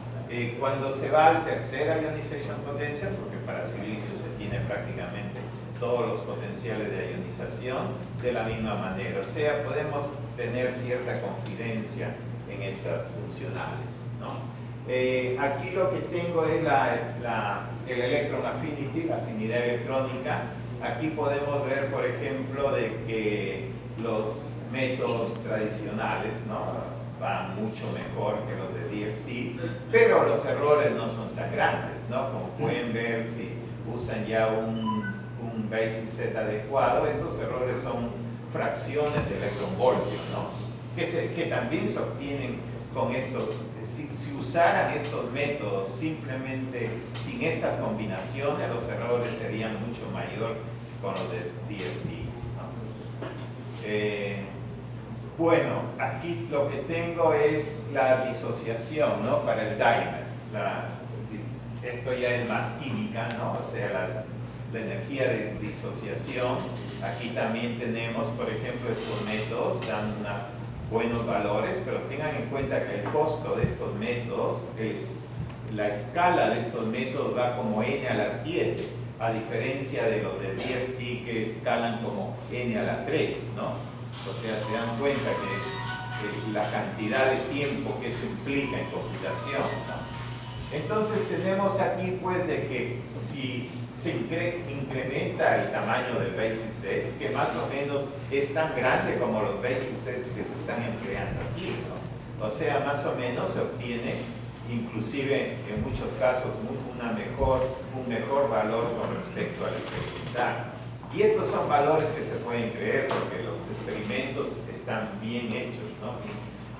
Cuando se va al tercer ionization potential, porque para silicio se tiene prácticamente todos los potenciales de ionización, de la misma manera, o sea, podemos tener cierta confidencia en estas funcionales, ¿no? Aquí lo que tengo es el electron affinity, la afinidad electrónica. aquí podemos ver, por ejemplo, de que los métodos tradicionales, ¿no?, van mucho mejor que los de DFT, pero los errores no son tan grandes, ¿no? Como pueden ver, si usan ya un basis Z adecuado, estos errores son fracciones de electronvoltios, ¿no?, que también se obtienen con esto. Si usaran estos métodos simplemente sin estas combinaciones, los errores serían mucho mayor con los de DFT, ¿no? Bueno, aquí lo que tengo es la disociación, ¿no?, para el dimer. Esto ya es más química, ¿no? O sea, la energía de disociación. Aquí también tenemos, por ejemplo, estos métodos dan buenos valores, pero tengan en cuenta que el costo de estos métodos, la escala de estos métodos va como n a la 7, a diferencia de los de DFT que escalan como n a la 3, ¿no? O sea, se dan cuenta que la cantidad de tiempo que eso implica en computación, ¿no? Entonces tenemos aquí pues de que si se incrementa el tamaño del basis set, que más o menos es tan grande como los basis sets que se están empleando aquí, ¿no? O sea, más o menos se obtiene, inclusive en muchos casos, un mejor valor con respecto al experimental. Y estos son valores que se pueden creer porque los experimentos están bien hechos, ¿no?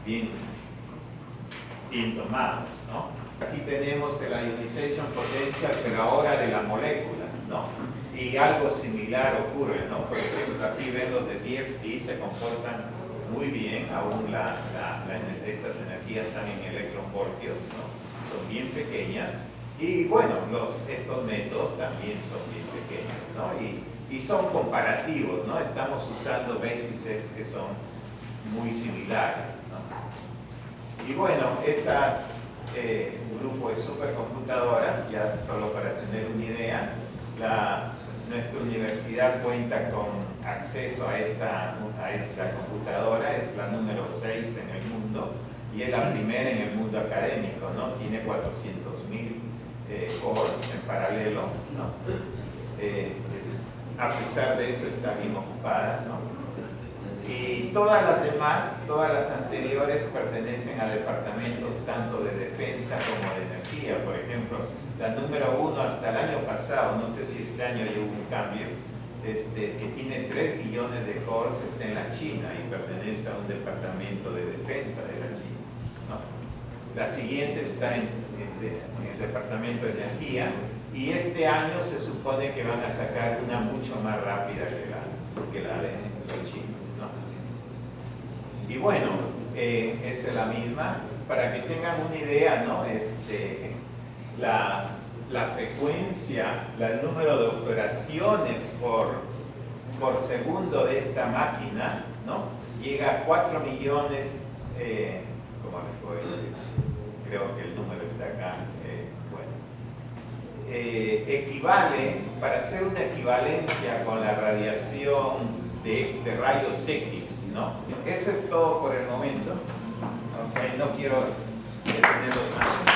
Bien tomados, ¿no? Aquí tenemos el ionization potential, pero ahora de la molécula, ¿no? Y algo similar ocurre, ¿no? Por ejemplo, aquí ven los de DFT, se comportan muy bien, aún estas energías están en electronvoltios, ¿no? Son bien pequeñas. Y bueno, estos métodos también son bien pequeños, ¿no? Y son comparativos, ¿no? Estamos usando basis sets que son muy similares, ¿no? Y bueno, un grupo de supercomputadoras, ya solo para tener una idea, nuestra universidad cuenta con acceso a esta computadora, es la número 6 en el mundo y es la primera en el mundo académico, ¿no? Tiene 400.000 cores en paralelo, ¿no? A pesar de eso está bien ocupada, ¿no? Y todas las demás, todas las anteriores pertenecen a departamentos tanto de defensa como de energía. Por ejemplo, la número 1 hasta el año pasado, no sé si este año ya hubo un cambio, que tiene 3 billones de cores, está en la China y pertenece a un departamento de defensa de la China, ¿no? La siguiente está en el departamento de energía y este año se supone que van a sacar una mucho más rápida que la de los chinos, ¿no? Y bueno, esa es la misma. Para que tengan una idea, ¿no? La frecuencia, el número de operaciones por segundo de esta máquina, ¿no? Llega a 4 millones, ¿cómo les puedo decir? Creo que el número está acá. Equivale, para hacer una equivalencia con la radiación de rayos X, ¿no? Eso es todo por el momento. Okay, no quiero detenerlos más.